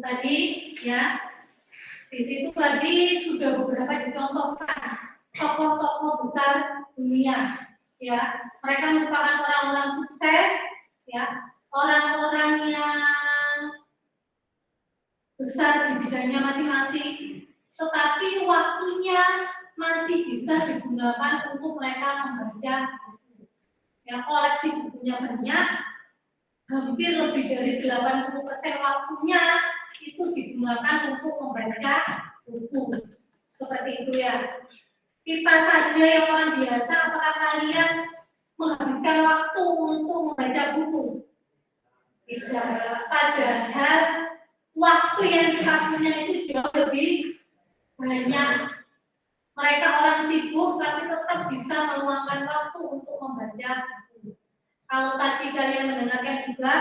tadi ya. Di situ tadi sudah beberapa dicontohkan tokoh-tokoh besar dunia, ya. Mereka merupakan orang-orang sukses, ya, orang-orang yang besar di bidangnya masing-masing, tetapi waktunya masih bisa digunakan untuk mereka membaca buku. Ya, koleksi bukunya banyak, hampir lebih dari 80% waktunya itu digunakan untuk membaca buku. Seperti itu ya. Kita saja yang orang biasa, apakah kalian menghabiskan waktu untuk membaca buku? Tidak. Padahal waktu yang kita punya itu jauh lebih banyak. Mereka orang sibuk tapi tetap bisa meluangkan waktu untuk membaca buku. Kalau tadi kalian mendengarkan juga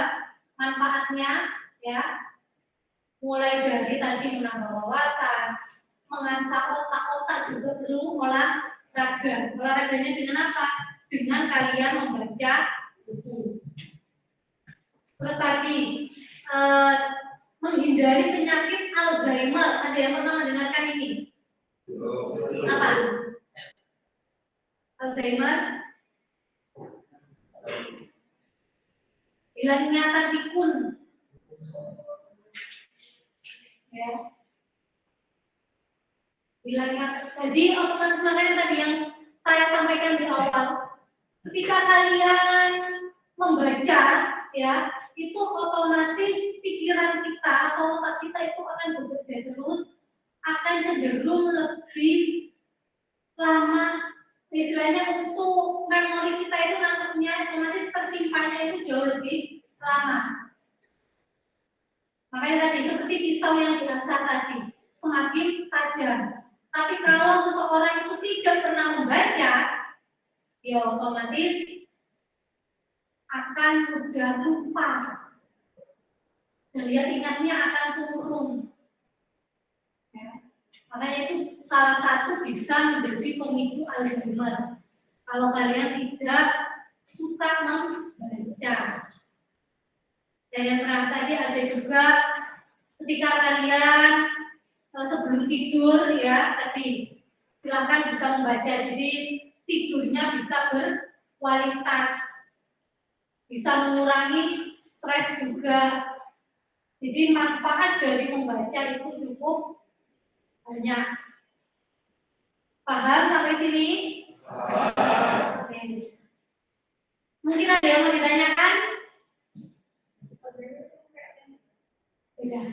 manfaatnya, ya, mulai dari tadi menambah wawasan, mengasah otak-otak juga perlu olahraga. Olahraganya dengan apa? Dengan kalian membaca buku. Terus tadi menghindari penyakit Alzheimer. Ada yang pernah mendengarkan ini? Apa? Alzheimer? Hilang ingatan pikun. Ya. Hilang ingatan. Jadi makanya tadi yang saya sampaikan di awal, ketika kalian membaca, ya, itu otomatis pikiran kita atau otak kita itu akan bekerja terus, akan cenderung lebih lama. Istilahnya untuk memori kita itu nangkepnya otomatis tersimpannya itu jauh lebih lama. Makanya tadi seperti pisau yang dirasa tadi, semakin tajam. Tapi kalau seseorang itu tidak pernah membaca, ya otomatis akan mudah lupa. Daya ingatnya akan turun. Ya. Makanya itu salah satu bisa menjadi pemicu Alzheimer. Kalau kalian tidak suka membaca. Dan yang terakhir tadi ada juga ketika kalian sebelum tidur, ya, tadi silakan bisa membaca. Jadi tidurnya bisa berkualitas, bisa mengurangi stres juga. Jadi manfaat dari membaca itu cukup banyak. Paham sampai sini? Oke. Mungkin ada yang mau ditanyakan? Tidak.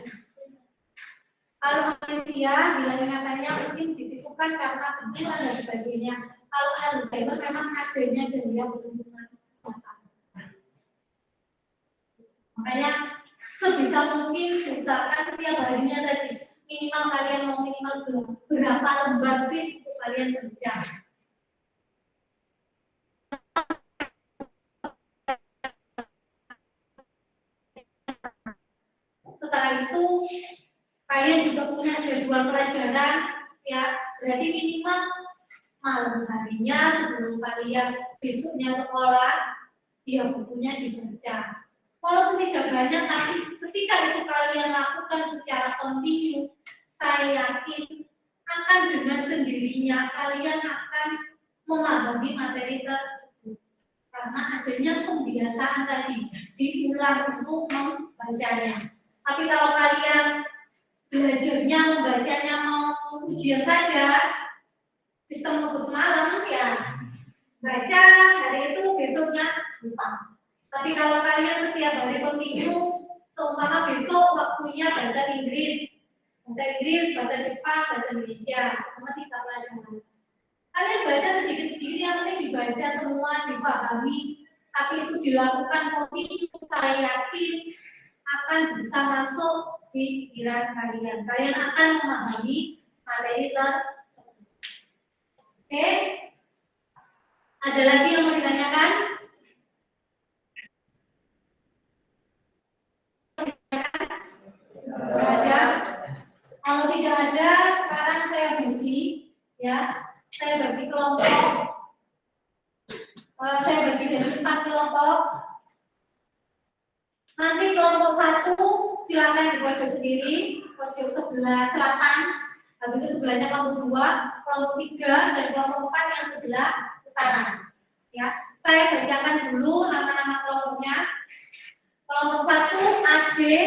Kalau manusia hilang ingatannya mungkin disibukkan karena benturan dan sebagainya. Kalau Alzheimer memang adanya gangguan pertumbuhan otak. Makanya sebisa mungkin usahakan setiap harinya tadi minimal kalian mau minimal berapa lembar sih untuk kalian kerja. Setelah itu kalian juga punya jadwal pelajaran, ya, berarti minimal malam harinya sebelum kalian besoknya sekolah, ya bukunya dibaca. Walaupun tidak banyak, tapi ketika itu kalian lakukan secara kontinu, saya yakin akan dengan sendirinya kalian akan memahami materi tersebut. Karena adanya pembiasaan tadi, diulang untuk membacanya. Tapi kalau kalian belajarnya, membacanya mau ujian saja, sistem ngebut semalam, ya baca hari itu besoknya lupa. Tapi kalau kalian setiap hari kontinu, seumpama besok waktunya bahasa Inggris, bahasa Jepang, bahasa Indonesia, sama 3 pelajaran. Kalian baca sedikit-sedikit, yang penting dibaca semua, dipahami. Tapi itu dilakukan kontinu, saya yakin akan bisa masuk di pikiran kalian. Kalian akan memahami materi tersebut. Oke? Ada lagi yang mau ditanyakan? Ada? Kalau tidak ada, sekarang saya bagi, ya, saya bagi kelompok. Saya bagi jadi 4 kelompok. Nanti kelompok 1 silakan di pojok sendiri, pojok sebelah selatan, habis itu sebelahnya kelompok 2, kelompok 3, dan kelompok 4 yang sebelah utara. Ya, saya bacakan dulu nama-nama kelompoknya. Kelompok 1, Ade,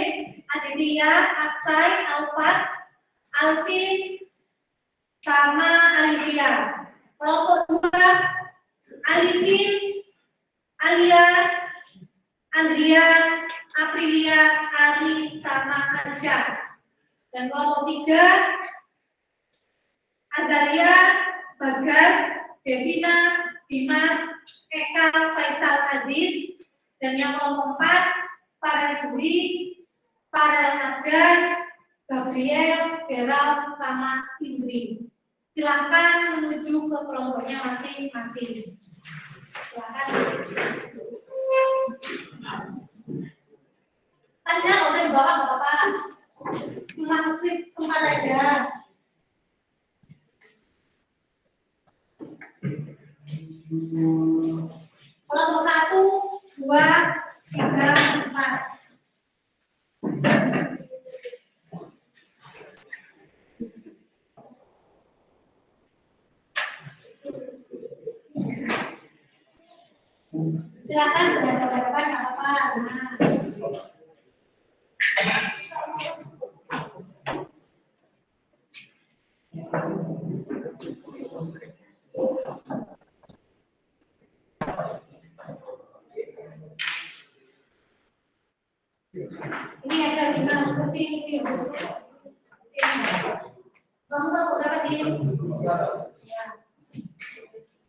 Aditya, Aksai, Alfat, Alvin, sama Alivia. Kelompok 2, Alivin, Alia, Andrian, Aprilia, Ari, sama Arsya. Dan kelompok 3, Azalia, Bagas, Devina, Dimas, Eka, Faisal, Aziz. Dan yang kelompok 4, Farel Dwi, Farel Adgan, Gabriel, Gerald, sama Indri. Silakan menuju ke kelompoknya masing-masing. Silakan. Tasnya nggak usah dibawa, nggak apa-apa. Cuma slip tempat aja. Kelompok 1, 2, 3, 4. Silakan berhadapan nggak apa-apa. Ini ada lima seperti ini. Kamu tahu berapa di? Ya.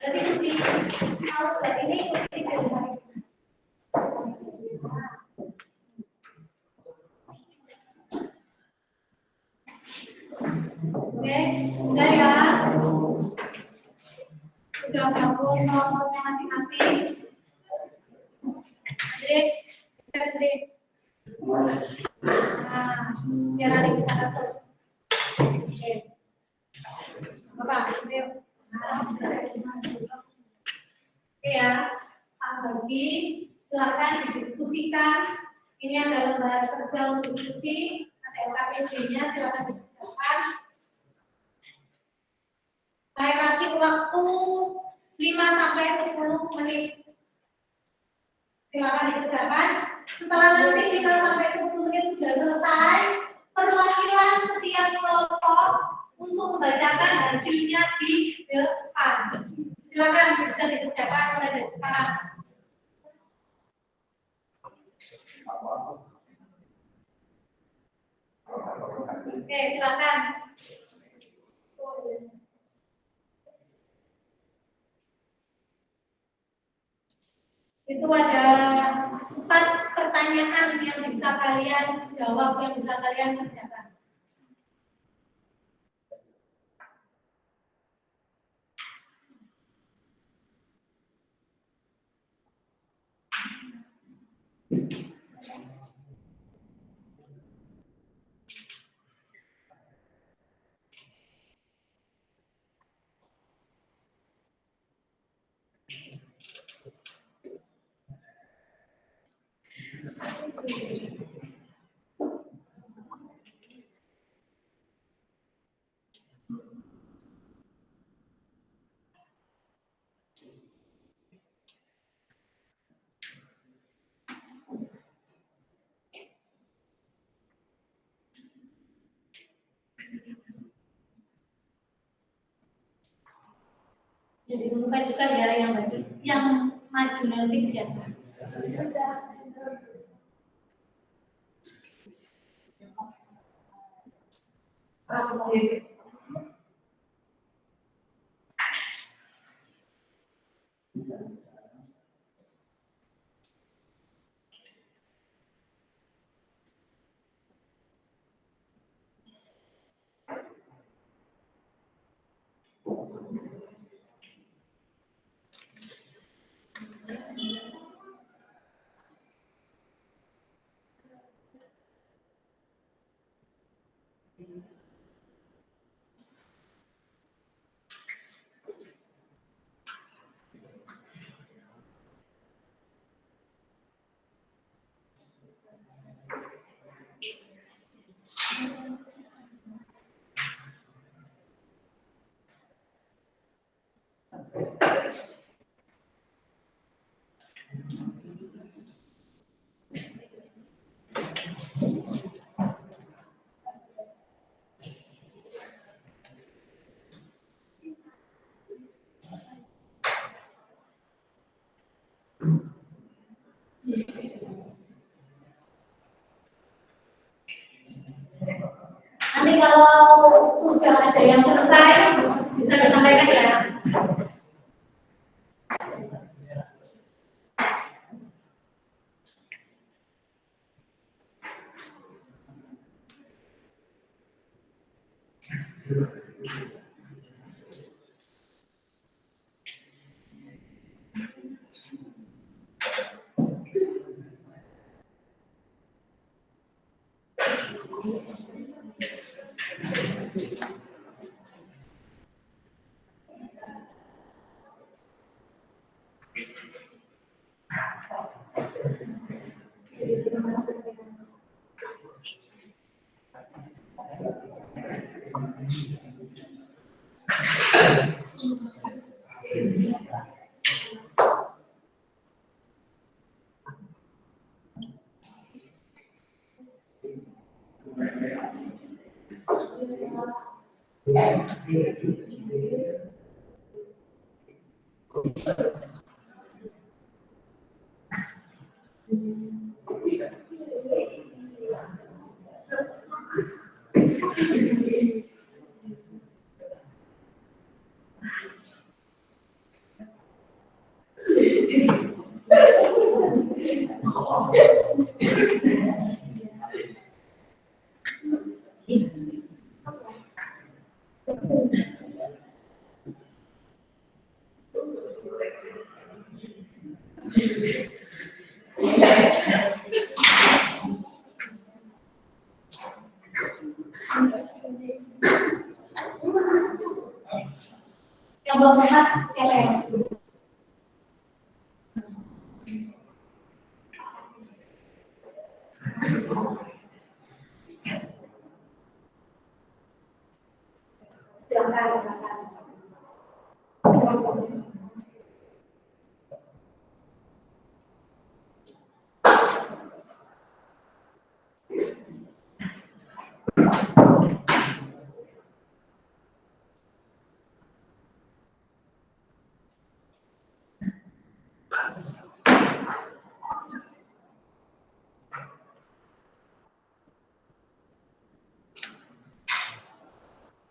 Jadi seperti tahu dari ini seperti dari. Oke, udah ya. Sudah gabung kelompoknya masing-masing. Jadi, nah, biar ada kita masuk. Oke. Bapak, ayo. Oke ya, Pak Bagi, silakan didiskusikan. Ini ada lembar kerja untuk diskusi, ada LKPD-nya, silakan dikerjakan. Saya kasih waktu 5 sampai 10 menit. Silakan dikerjakan. Setelah nanti 5 sampai 10 menit sudah selesai, perwakilan setiap kelompok untuk membacakan hasilnya di depan. Silakan bisa dikerjakan mulai dari sekarang. Oke, silakan. Itu ada 4 pertanyaan yang bisa kalian jawab, yang bisa kalian kerjakan. Jadi bukan juga ya yang maju nanti siapa? kalau sudah ada yang selesai bisa disampaikan ya. Yang belum dapat siapa ya?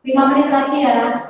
Lima menit lagi ya.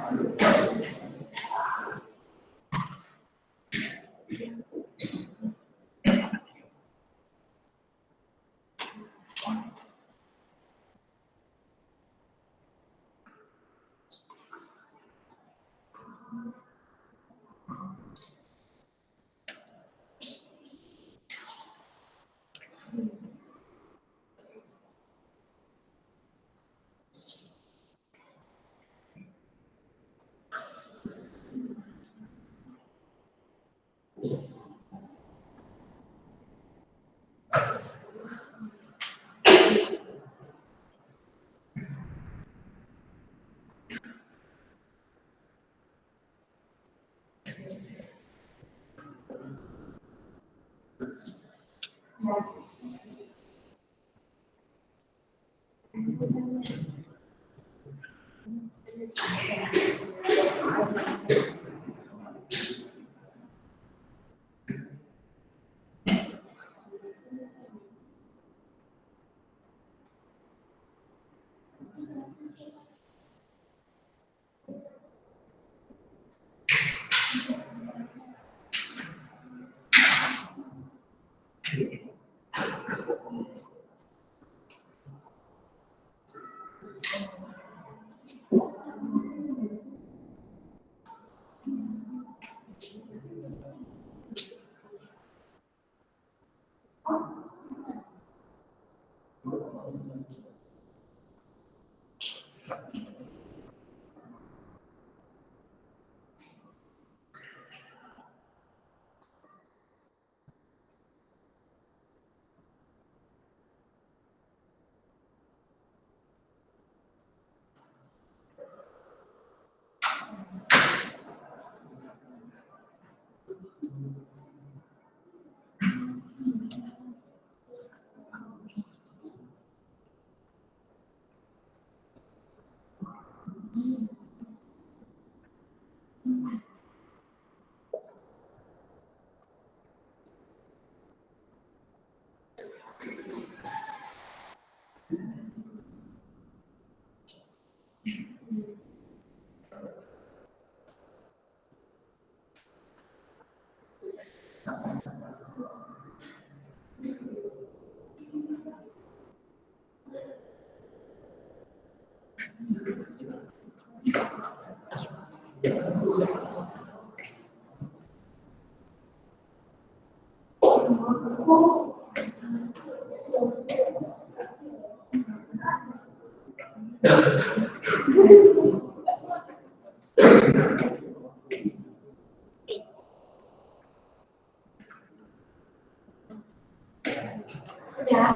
Sudah.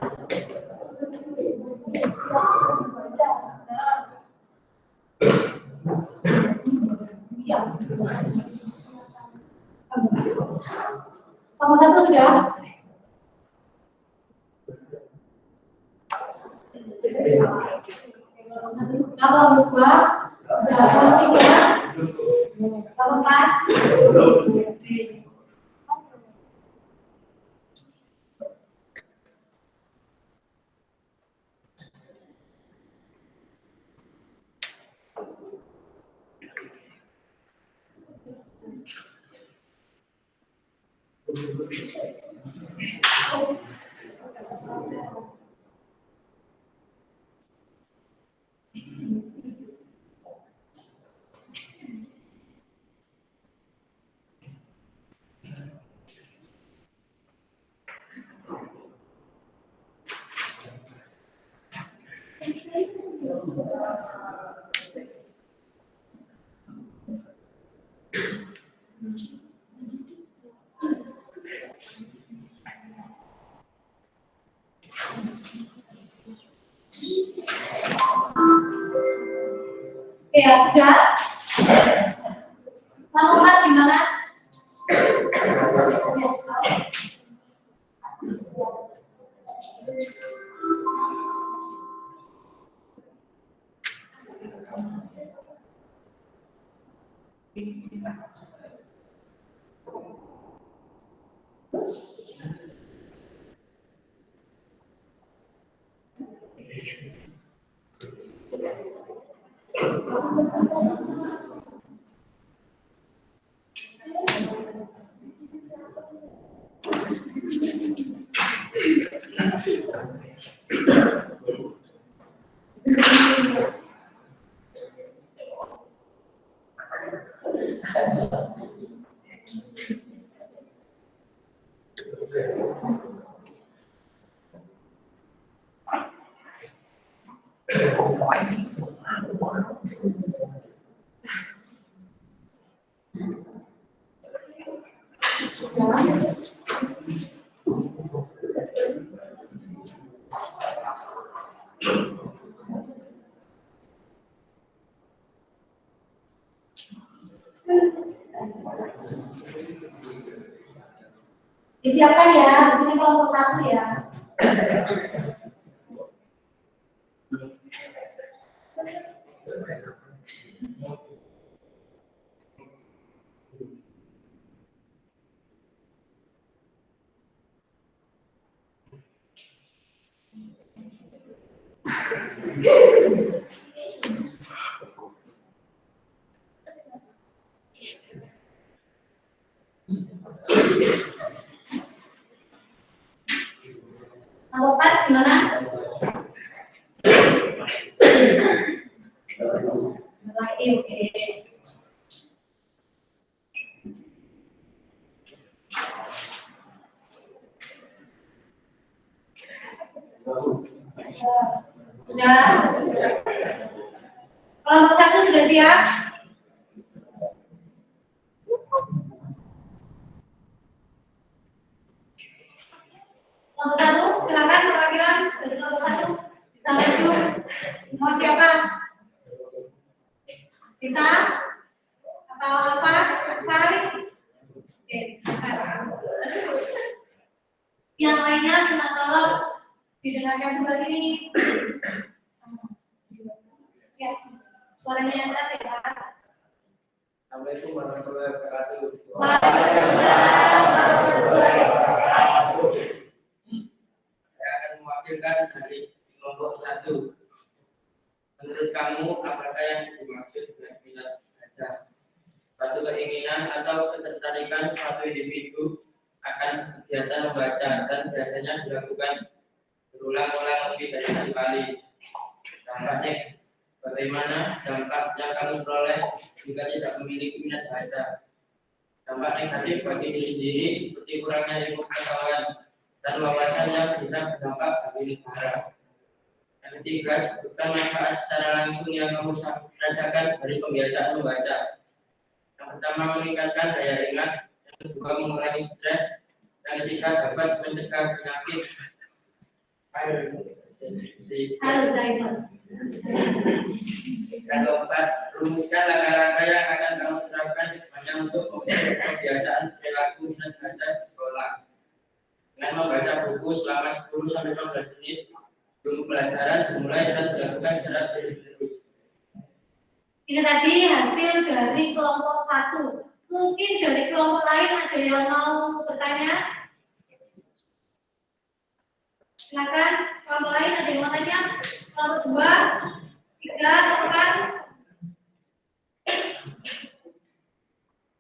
Ya. Nomor 1 sudah. Nomor 2, nomor 3, nomor 4. Ya, sudah. Nomor 4 gimana? Disiapkan ya, ini kelompok 1 ya. Nomor 4 gimana? Oke. Sudah. Kelompok 1 sudah siap? Nomor 1, silakan perwakilan dari nomor 1 bisa maju. Mau siapa? Kita? Atau apa? Sari? Oke. Yang lainnya minta tolong didengarkan sebelah sini. Ya, suaranya yang jelas ya. Assalamualaikum warahmatullahi wabarakatuh. Saya akan mewakilkan dari kelompok 1. Menurut kamu, apakah yang dimaksud dengan minat belajar? Suatu keinginan atau ketertarikan suatu individu akan kegiatan membaca dan biasanya dilakukan berulang-ulang lebih dari 1 kali. Dampaknya Bagaimana dampak yang kamu peroleh jika tidak memiliki minat baca? Dampak negatif bagi diri sendiri seperti kurangnya ilmu pengetahuan dan wawasan yang bisa berdampak bagi negara. Yang ketiga, sebutkan manfaat secara langsung yang kamu rasakan dari kebiasaan membaca. Yang pertama, meningkatkan daya ingat. Yang kedua, mengurangi stres. Yang ketiga, dapat mencegah penyakit Alzheimer. yang keempat, rumuskan langkah-langkah yang akan kamu terapkan hanya untuk membentuk kebiasaan perilaku minat baca di sekolah. Dengan membaca buku selama 10-15 menit sebelum pelajaran dimulai dan dilakukan secara terus-menerus. Ini tadi hasil dari kelompok 1. Mungkin dari kelompok lain ada yang mau bertanya? Silakan, kelompok lain ada yang mau tanya? Kelompok 2, 3, 4.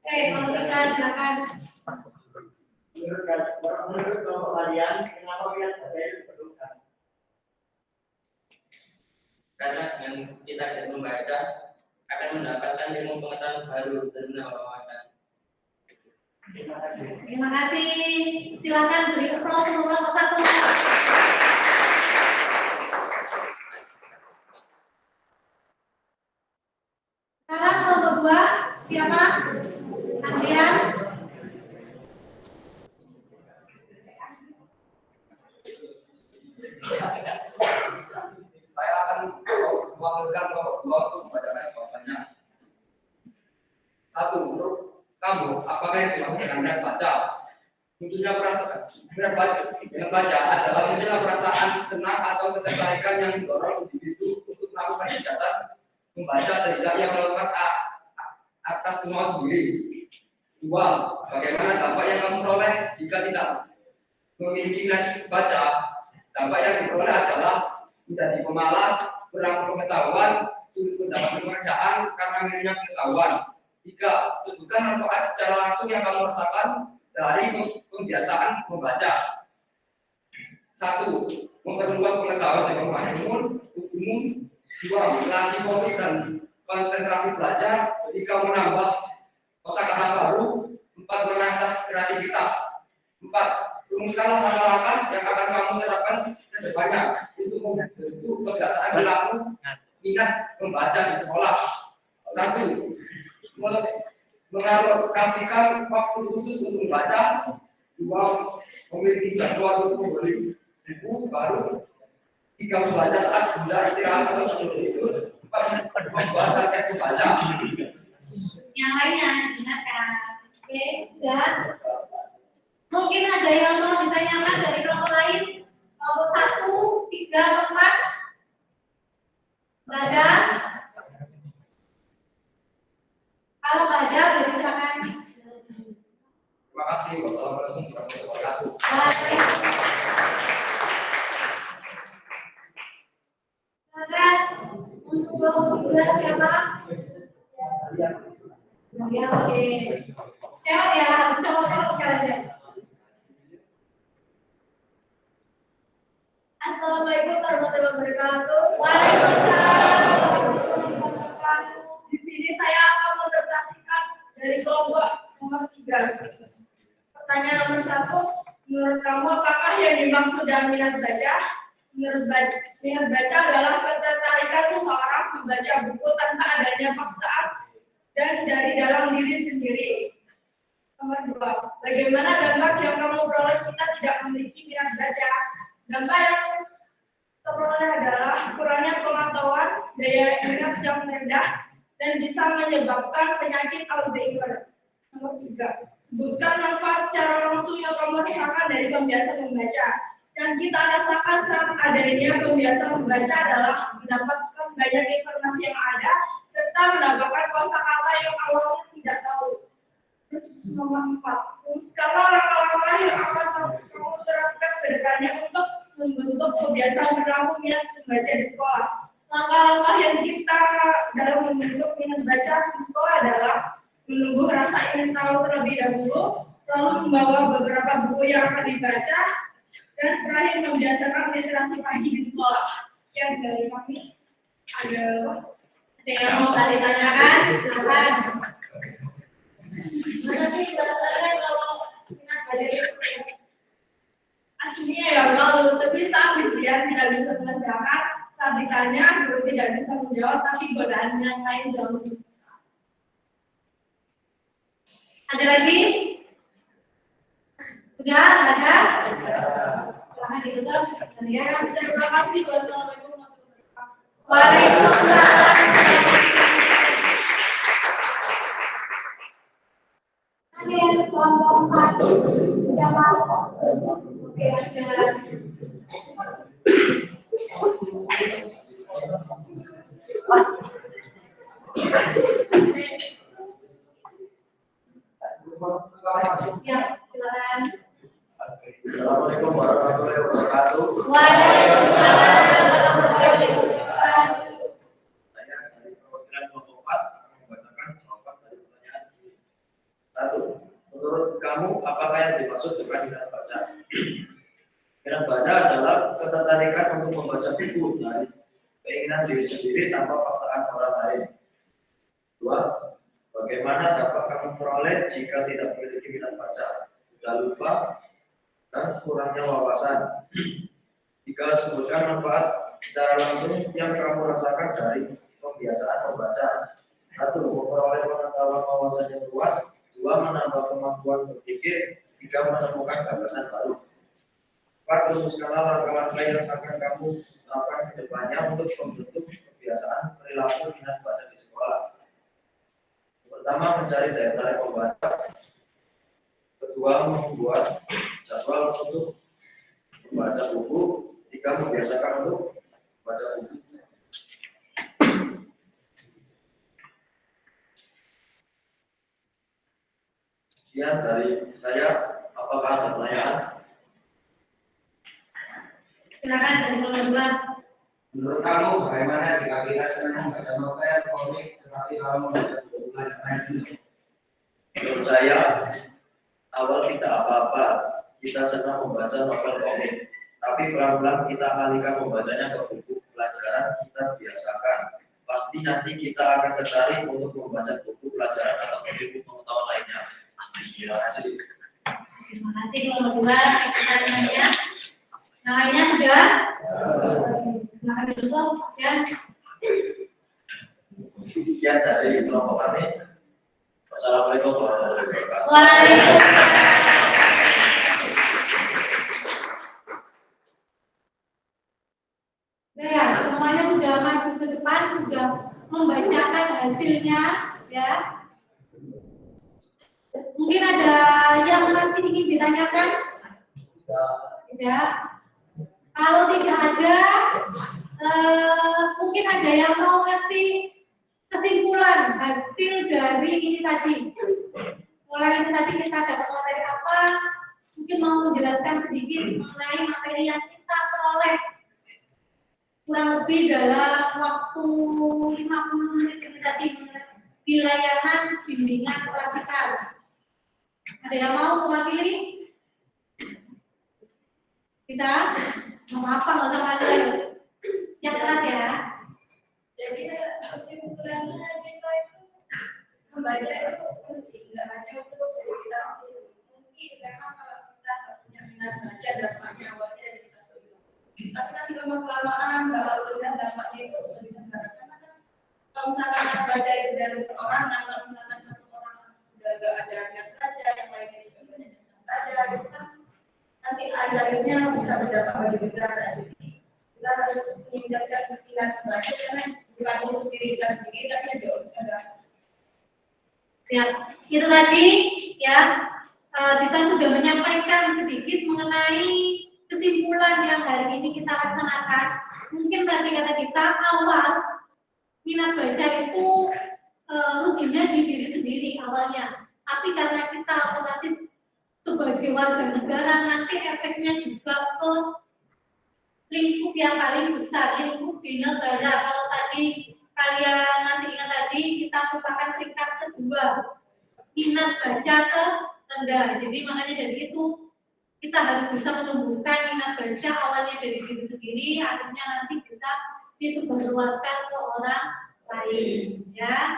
Oke, kalau 3 silakan. Menurut kelompok kalian, kenapa minat baca itu diperlukan? Karena dengan kita sedang membaca akan mendapatkan ilmu pengetahuan baru dan menambah wawasan. Terima kasih. Terima kasih. Silakan beri aplaus untuk kelompok 1. Sekarang kelompok 2, siapa? Andrian. Saya akan mewakilkan kelompok 2 untuk membacakan jawabannya. 1. Menurut kamu, apakah yang dimaksud dengan minat baca? Munculnya perasaan minat baca adalah munculnya perasaan senang atau ketertarikan yang mendorong individu untuk melakukan kegiatan membaca sehingga ia melakukan atas kemauan sendiri. 2. Bagaimana dampak yang kamu peroleh jika tidak memiliki minat baca? Dampak yang diperoleh adalah menjadi pemalas, kurang pengetahuan, sulit mendapatkan pekerjaan karena minimnya pengetahuan. 3. Sebutkan manfaat secara langsung yang kamu rasakan dari kebiasaan membaca. 1. Memperluas pengetahuan dan pemahaman umum. 2. Melatih fokus dan konsentrasi belajar. 3. Menambah kosakata baru. 4. Mengasah kreativitas. 4. Rumuskanlah langkah-langkah yang akan kamu terapkan ke depannya untuk membentuk kebiasaan perilaku minat membaca di sekolah. 1. Mengalokasikan waktu khusus untuk membaca. 2. Memiliki jadwal untuk membeli buku baru. 3. Membaca saat sebentar istirahat atau sebelum tidur. 4. Membuat target membaca. Yang lainnya dengarkan. Oke, sudah. Mungkin ada yang mau ditanyakan dari kelompok lain? Kelompok 1, 3, atau 4? Nggak ada? Kalau nggak ada, berarti silakan. Terima kasih. Wassalamualaikum warahmatullahi wabarakatuh. Silakan untuk kelompok 3 siapa? Ya, oke. Jawab ya, harus jawab sekali ya. Assalamualaikum warahmatullahi wabarakatuh. Waalaikumsalam warahmatullahi wabarakatuh. Di sini saya akan menginterpretasikan dari kelompok nomor 3. Pertanyaan nomor 1, menurut kamu apakah yang dimaksud dengan minat baca? Minat baca adalah ketertarikan seseorang membaca buku tanpa adanya paksaan dan dari dalam diri sendiri. Nomor 2, bagaimana dampak yang kamu peroleh kita tidak memiliki minat baca? Dampak yang terperoleh adalah kurangnya pengetahuan, daya ingat yang rendah, dan bisa menyebabkan penyakit Alzheimer. Nomor 3, sebutkan manfaat secara langsung yang kamu rasakan dari kebiasaan membaca. Yang kita rasakan saat adanya kebiasaan membaca adalah mendapatkan banyak informasi yang ada, serta mendapatkan kosakata yang awalnya tidak tahu. Terus nomor 4, sekarang langkah-langkah yang akan kamu terapkan ke depannya untuk membentuk kebiasaan perilaku minat membaca di sekolah. Langkah-langkah yang kita dalam membentuk minat baca di sekolah adalah menumbuh rasa ingin tahu terlebih dahulu, lalu membawa beberapa buku yang akan dibaca, dan terakhir membiasakan literasi pagi di sekolah. Sekian dari kami. Ada Ada yang mau saya ditanyakan? Silakan. Mana sih dasarnya kalau minat baca itu? Aslinya ya mau, tapi saat ujian tidak bisa mengerjakan, saat ditanya guru tidak bisa menjawab, tapi godaan yang lain jauh lebih besar. Ada lagi? Sudah ada? Silahkan ditutup. Terima kasih. Wassalamualaikum warahmatullahi wabarakatuh. Waalaikumsalam. Ada kelompok 4 yang mau. Oke, ada. Ya, silakan. Assalamualaikum warahmatullahi wabarakatuh. Waalaikumsalam warahmatullahi wabarakatuh. Saya dari perwakilan kelompok 4 membacakan jawaban dari pertanyaan ini. 1. Menurut kamu, apakah yang dimaksud dengan minat baca? Minat baca adalah ketertarikan untuk membaca buku dari keinginan diri sendiri tanpa paksaan orang lain. 2. Bagaimana dapat kamu peroleh jika tidak memiliki minat baca? Sudah lupa dan kurangnya wawasan. 3. Sebutkan manfaat secara langsung yang kamu rasakan dari kebiasaan membaca. 1. Memperoleh pengetahuan wawasan yang luas. 2. Menambah kemampuan berpikir. 3. Menemukan gagasan baru. 4. Rumuskanlah langkah-langkah yang akan kamu lakukan ke depannya untuk membentuk kebiasaan perilaku minat baca di sekolah. Pertama, mencari daya tarik membaca. Kedua, membuat jadwal untuk membaca buku. 3. Membiasakan untuk membaca buku. Sekian dari saya. Apakah ada pertanyaan? Silakan dari teman-teman. Menurut kamu bagaimana jika kita senang membaca novel, komik, tetapi kalau membaca buku pelajaran sendiri? Menurut saya, awal tidak apa-apa, kita senang membaca novel komik. Tapi pelan-pelan kita alihkan membacanya ke buku pelajaran, kita biasakan. Pasti nanti kita akan tertarik untuk membaca buku pelajaran atau buku pengetahuan lainnya. Terima kasih. Terima kasih teman-teman. Pertanyaannya. Yang lainnya sudah? Silakan ditutup. Ya. Sekian dari kelompok kami. Wassalamualaikum warahmatullahi wabarakatuh. Waalaikumsalam. Ya, semuanya sudah maju ke depan, sudah membacakan hasilnya, ya. Mungkin ada yang masih ingin ditanyakan? Tidak. Kalau tidak ada, mungkin ada yang mau ngasih kesimpulan hasil dari ini tadi. Mulai ini tadi kita dapat materi apa? Mungkin mau menjelaskan sedikit mengenai materi yang kita peroleh. Kurang lebih dalam waktu 50 menit ini tadi di layanan bimbingan pelatihan. Ada yang mau mewakili? Kita mau apa nggak usah malu. Yang keras ya. Jadi kesimpulannya kita itu membaca itu penting, nggak hanya untuk kita mungkin karena kalau kita nggak punya minat baca dampaknya awalnya dari kita sendiri. Tapi nanti lama-kelamaan bakal punya dampaknya itu lebih besar. Karena kan kalau misalkan baca itu dari perorangan, kalau misalkan satu orang udah nggak ada minat baca, yang lainnya juga banyak minat baca, itu kan nanti akhirnya bisa berdampak bagi negara. Jadi kita harus meningkatkan minat baca karena bukan untuk diri kita sendiri, tapi juga untuk negara. Ya, itu tadi ya kita sudah menyampaikan sedikit mengenai kesimpulan yang hari ini kita laksanakan. Mungkin tadi kata kita awal minat baca itu ruginya di diri sendiri awalnya, tapi karena kita otomatis sebagai warga negara nanti efeknya juga ke lingkup yang paling besar, lingkup di negara. Kalau tadi kalian masih ingat tadi kita merupakan peringkat kedua, minat baca terendah. Jadi makanya dari itu kita harus bisa menumbuhkan minat baca awalnya dari diri sendiri, akhirnya nanti bisa disebarluaskan ke orang lain. Ya.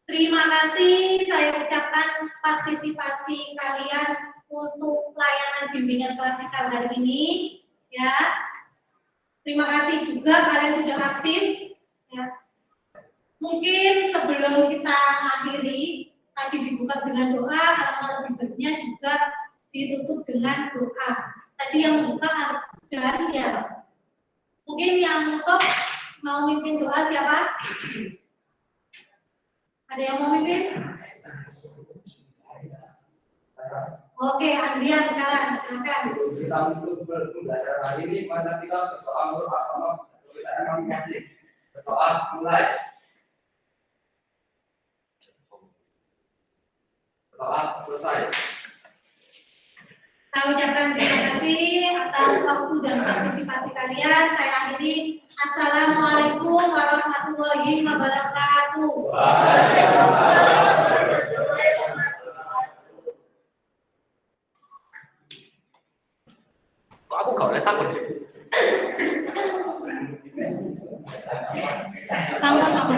Terima kasih saya ucapkan partisipasi kalian untuk pelayanan bimbingan klasikal hari ini. Ya. Terima kasih juga kalian sudah aktif. Ya. Mungkin sebelum kita akhiri, tadi dibuka dengan doa, karena lebih baiknya juga ditutup dengan doa. Tadi yang buka dan ya. Mungkin yang untuk mau mimpin doa siapa? Ada yang mau mimpin? Oke, Andrian sekarang, silakan. Kita untuk belajar hari ini, mana kita berdoa bersama kita masing-masing. Berdoa mulai. Berdoa selesai. Saya ucapkan terima kasih atas waktu dan partisipasi kalian. Saya akhiri. Assalamualaikum warahmatullahi wabarakatuh. Kok aku gak boleh takut? Sama-sama.